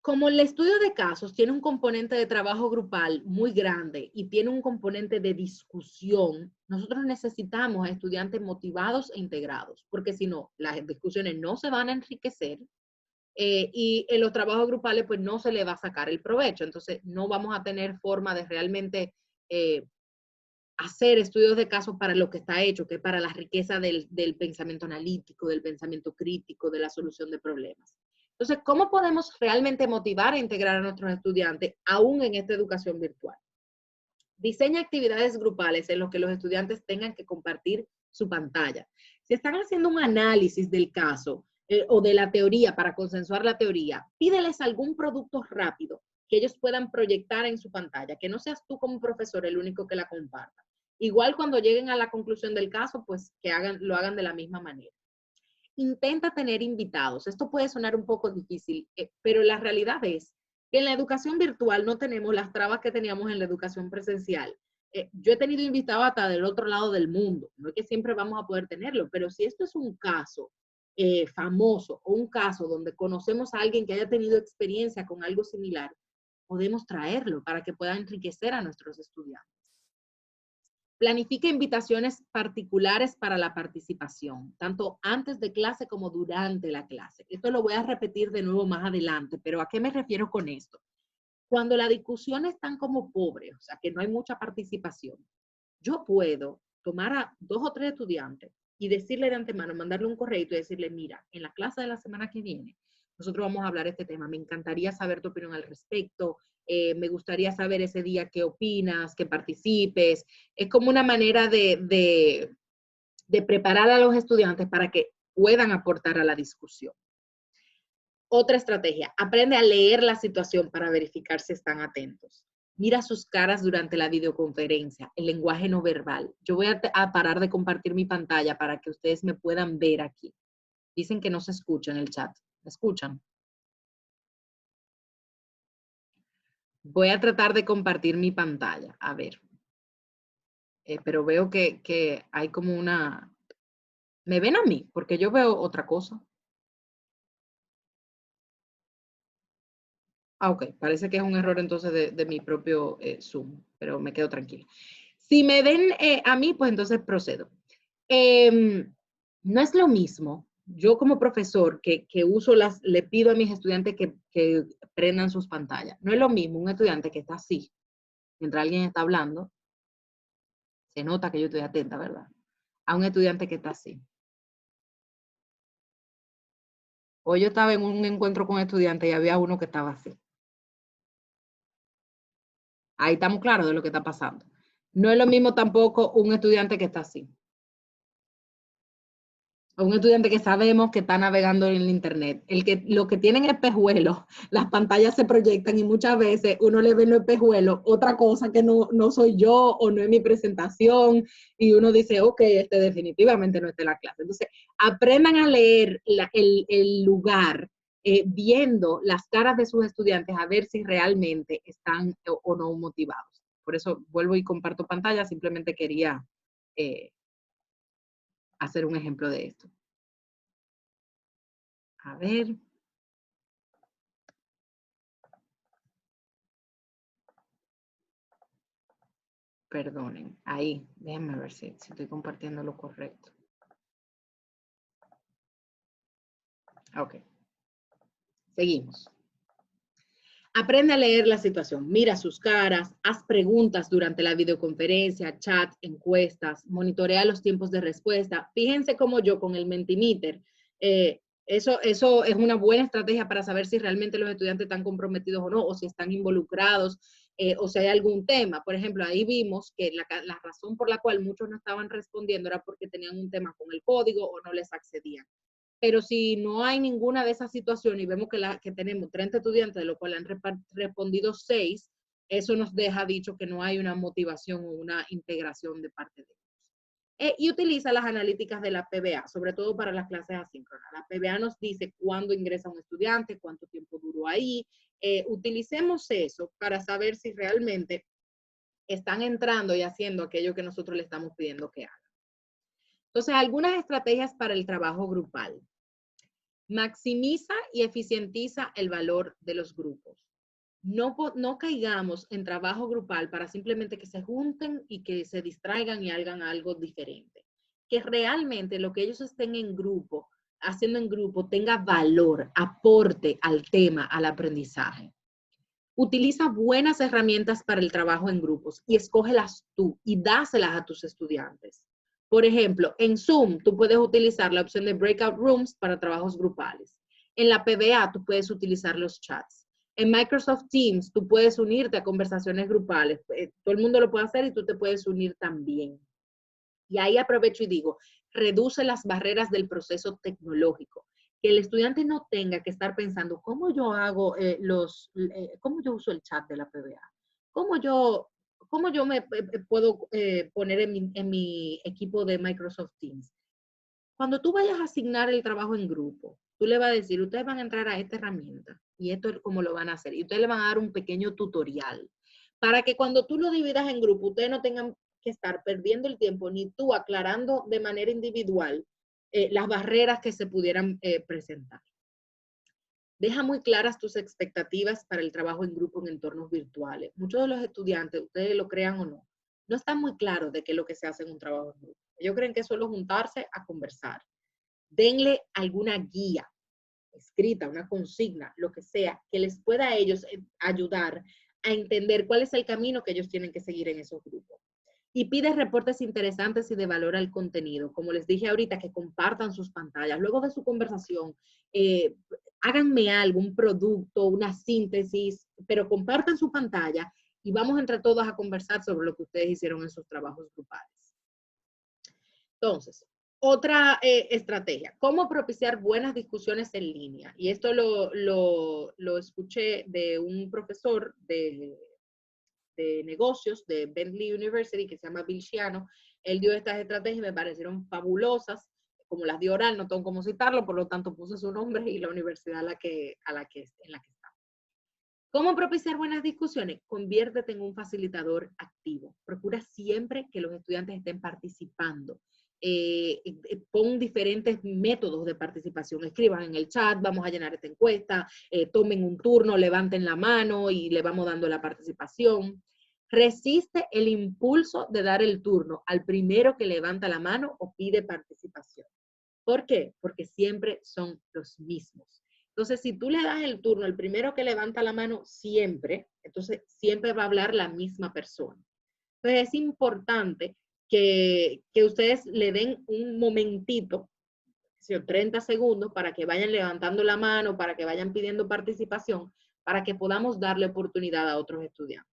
Como el estudio de casos tiene un componente de trabajo grupal muy grande y tiene un componente de discusión, nosotros necesitamos a estudiantes motivados e integrados, porque si no, las discusiones no se van a enriquecer y en los trabajos grupales pues no se le va a sacar el provecho. Entonces no vamos a tener forma de realmente hacer estudios de casos para lo que está hecho, que es para la riqueza del pensamiento analítico, del pensamiento crítico, de la solución de problemas. Entonces, ¿cómo podemos realmente motivar e integrar a nuestros estudiantes aún en esta educación virtual? Diseña actividades grupales en las que los estudiantes tengan que compartir su pantalla. Si están haciendo un análisis del caso o de la teoría para consensuar la teoría, pídeles algún producto rápido que ellos puedan proyectar en su pantalla, que no seas tú como profesor el único que la comparta. Igual cuando lleguen a la conclusión del caso, pues que lo hagan de la misma manera. Intenta tener invitados. Esto puede sonar un poco difícil, pero la realidad es que en la educación virtual no tenemos las trabas que teníamos en la educación presencial. Yo he tenido invitados hasta del otro lado del mundo. No es que siempre vamos a poder tenerlo, pero si esto es un caso famoso o un caso donde conocemos a alguien que haya tenido experiencia con algo similar, podemos traerlo para que pueda enriquecer a nuestros estudiantes. Planifica invitaciones particulares para la participación, tanto antes de clase como durante la clase. Esto lo voy a repetir de nuevo más adelante, pero ¿a qué me refiero con esto? Cuando la discusión es tan como pobre, o sea, que no hay mucha participación, yo puedo tomar a 2 o 3 estudiantes y decirle de antemano, mandarle un correo y decirle, mira, en la clase de la semana que viene, nosotros vamos a hablar de este tema. Me encantaría saber tu opinión al respecto. Me gustaría saber ese día qué opinas, que participes. Es como una manera de preparar a los estudiantes para que puedan aportar a la discusión. Otra estrategia, aprende a leer la situación para verificar si están atentos. Mira sus caras durante la videoconferencia, el lenguaje no verbal. Yo voy a parar de compartir mi pantalla para que ustedes me puedan ver aquí. Dicen que no se escucha en el chat. ¿Me escuchan? Voy a tratar de compartir mi pantalla. A ver. Pero veo que hay como una... ¿Me ven a mí? Porque yo veo otra cosa. Ah, ok. Parece que es un error entonces de mi propio Zoom, pero me quedo tranquila. Si me ven a mí, pues entonces procedo. No es lo mismo. Yo como profesor que uso le pido a mis estudiantes que prendan sus pantallas. No es lo mismo un estudiante que está así, mientras alguien está hablando, se nota que yo estoy atenta, ¿verdad? A un estudiante que está así. Hoy yo estaba en un encuentro con estudiantes y había uno que estaba así. Ahí estamos claros de lo que está pasando. No es lo mismo tampoco un estudiante que está así. O un estudiante que sabemos que está navegando en el internet. Lo que tienen espejuelos, las pantallas se proyectan y muchas veces uno le ve en los espejuelos otra cosa que no soy yo o no es mi presentación y uno dice, ok, definitivamente no está en la clase. Entonces, aprendan a leer el lugar viendo las caras de sus estudiantes a ver si realmente están o no motivados. Por eso vuelvo y comparto pantalla, simplemente quería hacer un ejemplo de esto. A ver. Perdonen. Ahí. Déjenme ver si estoy compartiendo lo correcto. Ok. Seguimos. Aprende a leer la situación. Mira sus caras. Haz preguntas durante la videoconferencia, chat, encuestas. Monitorea los tiempos de respuesta. Fíjense como yo con el Mentimeter. Eso es una buena estrategia para saber si realmente los estudiantes están comprometidos o no, o si están involucrados, o si hay algún tema. Por ejemplo, ahí vimos que la razón por la cual muchos no estaban respondiendo era porque tenían un tema con el código o no les accedían. Pero si no hay ninguna de esas situaciones y vemos que tenemos 30 estudiantes, de los cuales han respondido 6, eso nos deja dicho que no hay una motivación o una integración de parte de ellos. Y utiliza las analíticas de la PBA, sobre todo para las clases asíncronas. La PBA nos dice cuándo ingresa un estudiante, cuánto tiempo duró ahí. Utilicemos eso para saber si realmente están entrando y haciendo aquello que nosotros le estamos pidiendo que hagan. Entonces, algunas estrategias para el trabajo grupal. Maximiza y eficientiza el valor de los grupos. No caigamos en trabajo grupal para simplemente que se junten y que se distraigan y hagan algo diferente. Que realmente lo que ellos estén en grupo, haciendo en grupo, tenga valor, aporte al tema, al aprendizaje. Utiliza buenas herramientas para el trabajo en grupos y escógelas tú y dáselas a tus estudiantes. Por ejemplo, en Zoom tú puedes utilizar la opción de Breakout Rooms para trabajos grupales. En la PBA tú puedes utilizar los chats. En Microsoft Teams tú puedes unirte a conversaciones grupales. Todo el mundo lo puede hacer y tú te puedes unir también. Y ahí aprovecho y digo, reduce las barreras del proceso tecnológico. que el estudiante no tenga que estar pensando cómo yo hago cómo yo uso el chat de la PBA, cómo yo, cómo yo me puedo poner en mi equipo de Microsoft Teams. Cuando tú vayas a asignar el trabajo en grupo, tú le vas a decir, ustedes van a entrar a esta herramienta y esto es como lo van a hacer. Y ustedes le van a dar un pequeño tutorial para que cuando tú lo dividas en grupo, ustedes no tengan que estar perdiendo el tiempo, ni tú aclarando de manera individual las barreras que se pudieran presentar. Deja muy claras tus expectativas para el trabajo en grupo en entornos virtuales. Muchos de los estudiantes, ustedes lo crean o no, no están muy claros de qué es lo que se hace en un trabajo en grupo. Ellos creen que es solo juntarse a conversar. Denle alguna guía escrita, una consigna, lo que sea, que les pueda a ellos ayudar a entender cuál es el camino que ellos tienen que seguir en esos grupos. Y pide reportes interesantes y de valor al contenido. Como les dije ahorita, que compartan sus pantallas. Luego de su conversación, háganme algo, un producto, una síntesis, pero compartan su pantalla y vamos entre todos a conversar sobre lo que ustedes hicieron en sus trabajos grupales. Entonces, otra estrategia, cómo propiciar buenas discusiones en línea. Y esto lo escuché de un profesor de negocios de Bentley University que se llama Bill Shiano. Él dio estas estrategias y me parecieron fabulosas, como las dio oral, no tengo cómo citarlo, por lo tanto puse su nombre y la universidad en la que está. ¿Cómo propiciar buenas discusiones? Conviértete en un facilitador activo. Procura siempre que los estudiantes estén participando. Pon diferentes métodos de participación. Escriban en el chat, vamos a llenar esta encuesta, tomen un turno, levanten la mano y le vamos dando la participación. Resiste el impulso de dar el turno al primero que levanta la mano o pide participación. ¿Por qué? Porque siempre son los mismos. Entonces, si tú le das el turno al primero que levanta la mano siempre, entonces siempre va a hablar la misma persona. Entonces, es importante que ustedes le den un momentito, 30 segundos, para que vayan levantando la mano, para que vayan pidiendo participación, para que podamos darle oportunidad a otros estudiantes.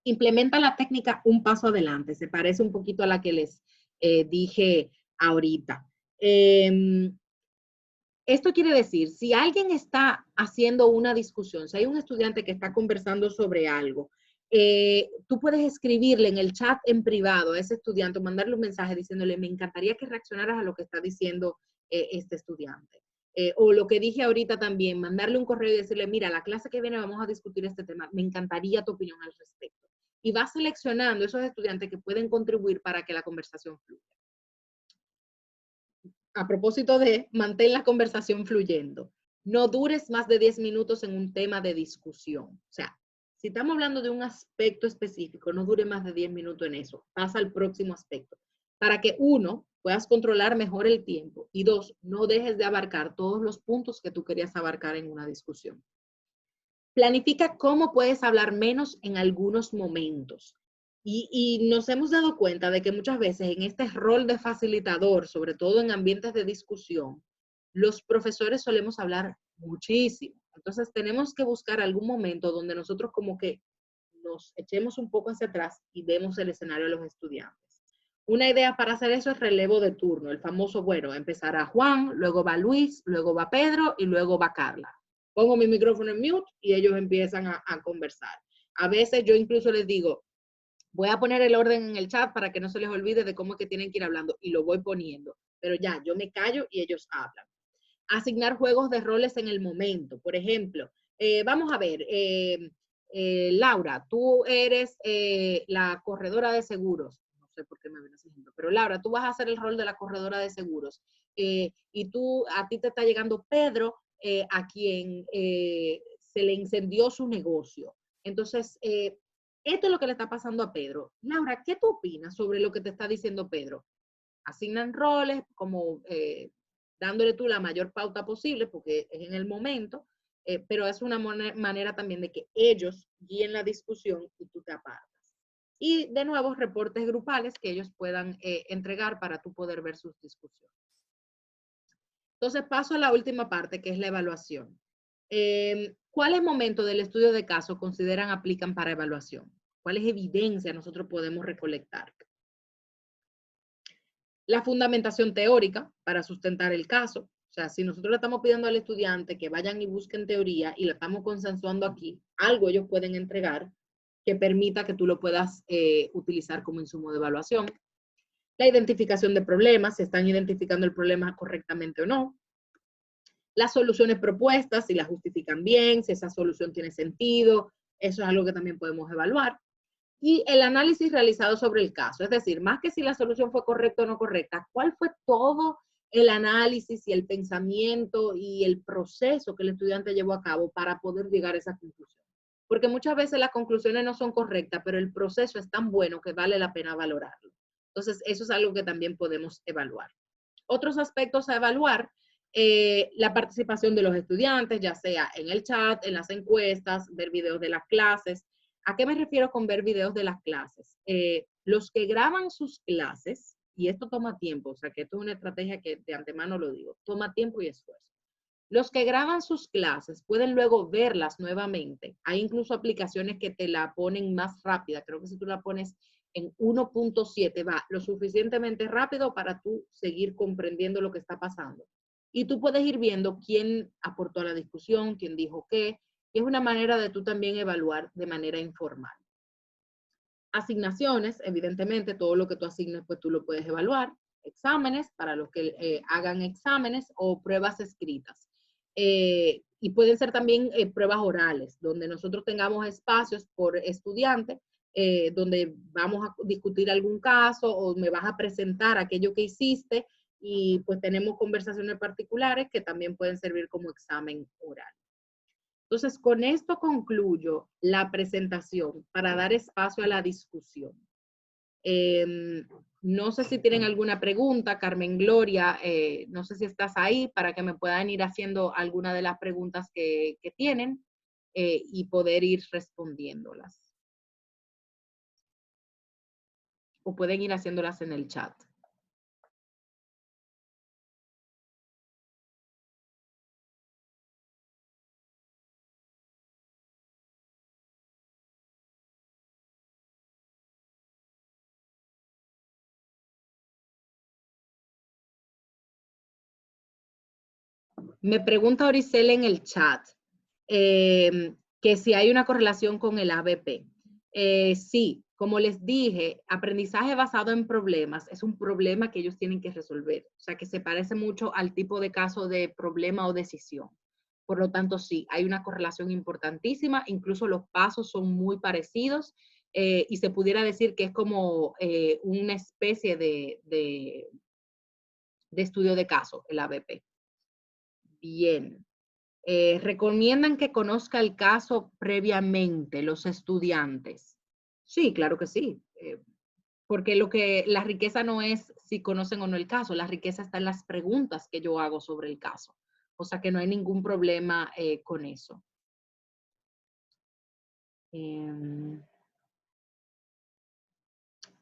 Implementa la técnica un paso adelante. Se parece un poquito a la que les dije ahorita. Esto quiere decir, si alguien está haciendo una discusión, si hay un estudiante que está conversando sobre algo, tú puedes escribirle en el chat en privado a ese estudiante, mandarle un mensaje diciéndole, me encantaría que reaccionaras a lo que está diciendo este estudiante. O lo que dije ahorita también, mandarle un correo y decirle, mira, la clase que viene vamos a discutir este tema, me encantaría tu opinión al respecto. Y vas seleccionando esos estudiantes que pueden contribuir para que la conversación fluya. A propósito de mantén la conversación fluyendo, no dures más de 10 minutos en un tema de discusión. O sea, si estamos hablando de un aspecto específico, no dure más de 10 minutos en eso. Pasa al próximo aspecto. Para que uno, puedas controlar mejor el tiempo y dos, no dejes de abarcar todos los puntos que tú querías abarcar en una discusión. Planifica cómo puedes hablar menos en algunos momentos. Y nos hemos dado cuenta de que muchas veces en este rol de facilitador, sobre todo en ambientes de discusión, los profesores solemos hablar muchísimo. Entonces tenemos que buscar algún momento donde nosotros como que nos echemos un poco hacia atrás y vemos el escenario de los estudiantes. Una idea para hacer eso es relevo de turno, el famoso, bueno, empezará Juan, luego va Luis, luego va Pedro y luego va Carla. Pongo mi micrófono en mute y ellos empiezan a conversar. A veces yo incluso les digo, voy a poner el orden en el chat para que no se les olvide de cómo es que tienen que ir hablando y lo voy poniendo. Pero ya, yo me callo y ellos hablan. Asignar juegos de roles en el momento. Por ejemplo, vamos a ver, Laura, tú eres la corredora de seguros. No sé por qué me viene ese ejemplo, pero Laura, tú vas a hacer el rol de la corredora de seguros. Y a ti te está llegando Pedro, a quien se le incendió su negocio. Entonces, esto es lo que le está pasando a Pedro. Laura, ¿qué tú opinas sobre lo que te está diciendo Pedro? Asignan roles como dándole tú la mayor pauta posible porque es en el momento, pero es una manera también de que ellos guíen la discusión y tú te apartas. Y de nuevo, reportes grupales que ellos puedan entregar para tú poder ver sus discusiones. Entonces paso a la última parte, que es la evaluación. ¿Cuáles momentos del estudio de caso consideran aplican para evaluación? ¿Cuáles evidencias nosotros podemos recolectar? La fundamentación teórica para sustentar el caso. O sea, si nosotros le estamos pidiendo al estudiante que vayan y busquen teoría y la estamos consensuando aquí, algo ellos pueden entregar que permita que tú lo puedas utilizar como insumo de evaluación. La identificación de problemas, si están identificando el problema correctamente o no. Las soluciones propuestas, si las justifican bien, si esa solución tiene sentido, eso es algo que también podemos evaluar. Y el análisis realizado sobre el caso, es decir, más que si la solución fue correcta o no correcta, ¿cuál fue todo el análisis y el pensamiento y el proceso que el estudiante llevó a cabo para poder llegar a esa conclusión? Porque muchas veces las conclusiones no son correctas, pero el proceso es tan bueno que vale la pena valorarlo. Entonces, eso es algo que también podemos evaluar. Otros aspectos a evaluar, la participación de los estudiantes, ya sea en el chat, en las encuestas, ver videos de las clases. ¿A qué me refiero con ver videos de las clases? Los que graban sus clases, y esto toma tiempo, o sea que esto es una estrategia que de antemano lo digo, toma tiempo y esfuerzo. Los que graban sus clases pueden luego verlas nuevamente. Hay incluso aplicaciones que te la ponen más rápida. Creo que si tú la pones en 1.7 va lo suficientemente rápido para tú seguir comprendiendo lo que está pasando. Y tú puedes ir viendo quién aportó a la discusión, quién dijo qué, y es una manera de tú también evaluar de manera informal. Asignaciones, evidentemente, todo lo que tú asignes, pues tú lo puedes evaluar. Exámenes, para los que hagan exámenes o pruebas escritas. Y pueden ser también pruebas orales, donde nosotros tengamos espacios por estudiante, donde vamos a discutir algún caso o me vas a presentar aquello que hiciste y pues tenemos conversaciones particulares que también pueden servir como examen oral. Entonces, con esto concluyo la presentación para dar espacio a la discusión. No sé si tienen alguna pregunta, Carmen Gloria, no sé si estás ahí para que me puedan ir haciendo alguna de las preguntas que tienen y poder ir respondiéndolas. O pueden ir haciéndolas en el chat. Me pregunta Oricel en el chat que si hay una correlación con el ABP. Sí, como les dije, aprendizaje basado en problemas es un problema que ellos tienen que resolver. O sea, que se parece mucho al tipo de caso de problema o decisión. Por lo tanto, sí, hay una correlación importantísima. Incluso los pasos son muy parecidos y se pudiera decir que es como una especie de estudio de caso, el ABP. Bien. ¿Recomiendan que conozca el caso previamente los estudiantes? Sí, claro que sí. Porque la riqueza no es si conocen o no el caso, la riqueza está en las preguntas que yo hago sobre el caso. O sea que no hay ningún problema con eso.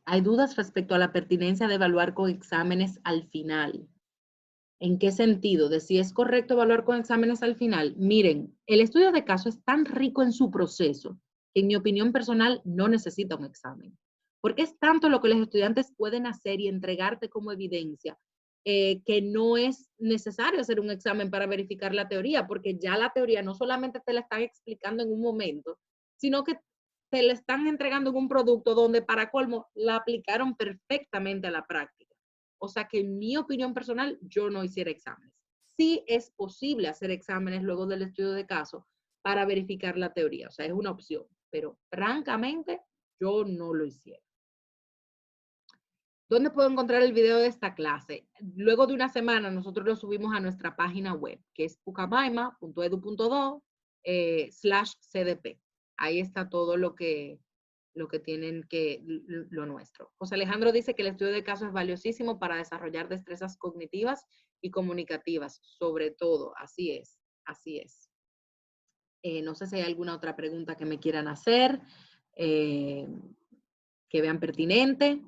Hay dudas respecto a la pertinencia de evaluar con exámenes al final. ¿En qué sentido? De si es correcto evaluar con exámenes al final. Miren, el estudio de caso es tan rico en su proceso que en mi opinión personal no necesita un examen. Porque es tanto lo que los estudiantes pueden hacer y entregarte como evidencia que no es necesario hacer un examen para verificar la teoría, porque ya la teoría no solamente te la están explicando en un momento, sino que te la están entregando en un producto donde para colmo la aplicaron perfectamente a la práctica. O sea que en mi opinión personal, yo no hiciera exámenes. Sí es posible hacer exámenes luego del estudio de caso para verificar la teoría. O sea, es una opción. Pero francamente, yo no lo hiciera. ¿Dónde puedo encontrar el video de esta clase? Luego de una semana, nosotros lo subimos a nuestra página web, que es pucamaima.edu.do /cdp. Ahí está todo lo que tienen lo nuestro. José Alejandro dice que el estudio de caso es valiosísimo para desarrollar destrezas cognitivas y comunicativas, sobre todo. Así es, así es. No sé si hay alguna otra pregunta que me quieran hacer, que vean pertinente.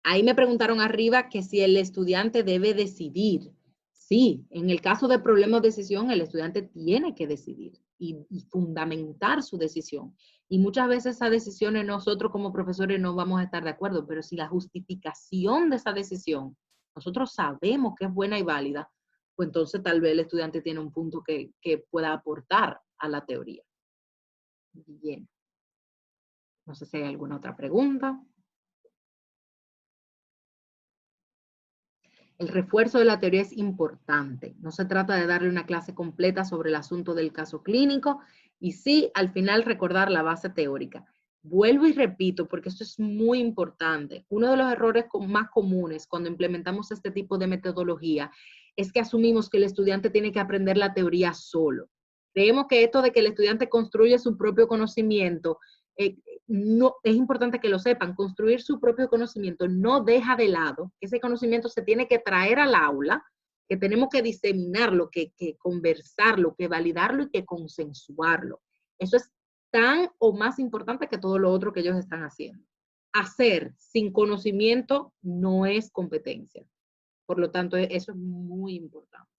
Ahí me preguntaron arriba que si el estudiante debe decidir. Sí, en el caso de problemas de decisión, el estudiante tiene que decidir y fundamentar su decisión. Y muchas veces esas decisiones nosotros como profesores no vamos a estar de acuerdo, pero si la justificación de esa decisión nosotros sabemos que es buena y válida, pues entonces tal vez el estudiante tiene un punto que pueda aportar a la teoría. Bien. No sé si hay alguna otra pregunta. El refuerzo de la teoría es importante. No se trata de darle una clase completa sobre el asunto del caso clínico y sí, al final recordar la base teórica. Vuelvo y repito, porque esto es muy importante. Uno de los errores más comunes cuando implementamos este tipo de metodología es que asumimos que el estudiante tiene que aprender la teoría solo. Creemos que esto de que el estudiante construye su propio conocimiento, no, es importante que lo sepan, construir su propio conocimiento no deja de lado, ese conocimiento se tiene que traer al aula, que tenemos que diseminarlo, que conversarlo, que validarlo y que consensuarlo. Eso es tan o más importante que todo lo otro que ellos están haciendo. Hacer sin conocimiento no es competencia. Por lo tanto, eso es muy importante.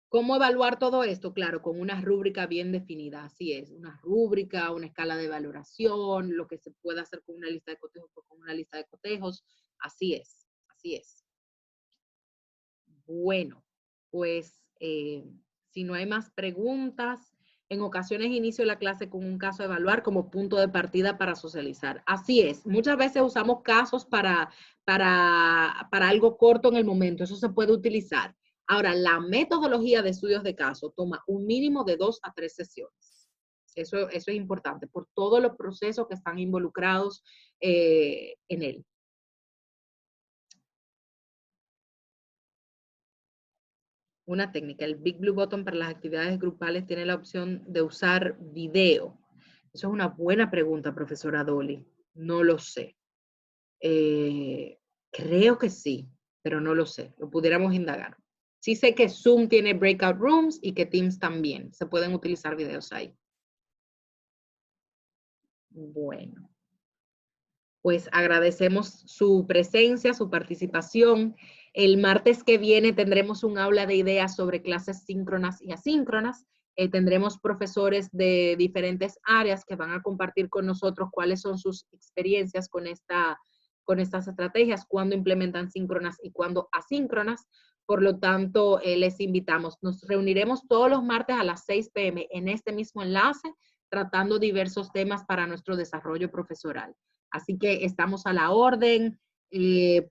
¿Cómo evaluar todo esto? Claro, con una rúbrica bien definida, así es, una rúbrica, una escala de valoración, lo que se puede hacer con una lista de cotejos, pues con una lista de cotejos, así es, así es. Bueno, pues si no hay más preguntas, en ocasiones inicio la clase con un caso a evaluar como punto de partida para socializar. Así es, muchas veces usamos casos para algo corto en el momento, eso se puede utilizar. Ahora, la metodología de estudios de caso toma un mínimo de 2 a 3 sesiones. Eso es importante por todos los procesos que están involucrados en él. Una técnica, el Big Blue Button para las actividades grupales tiene la opción de usar video. Eso es una buena pregunta, profesora Dolly. No lo sé. Creo que sí, pero no lo sé. Lo pudiéramos indagar. Sí sé que Zoom tiene breakout rooms y que Teams también. Se pueden utilizar videos ahí. Bueno, pues agradecemos su presencia, su participación. El martes que viene tendremos un aula de ideas sobre clases síncronas y asíncronas. Tendremos profesores de diferentes áreas que van a compartir con nosotros cuáles son sus experiencias con estas estrategias, cuándo implementan síncronas y cuándo asíncronas. Por lo tanto, les invitamos. Nos reuniremos todos los martes a las 6 p.m. en este mismo enlace, tratando diversos temas para nuestro desarrollo profesoral. Así que estamos a la orden.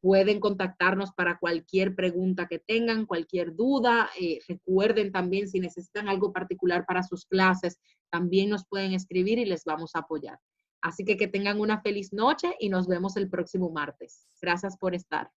Pueden contactarnos para cualquier pregunta que tengan, cualquier duda. Recuerden también si necesitan algo particular para sus clases, también nos pueden escribir y les vamos a apoyar. Así que tengan una feliz noche y nos vemos el próximo martes. Gracias por estar.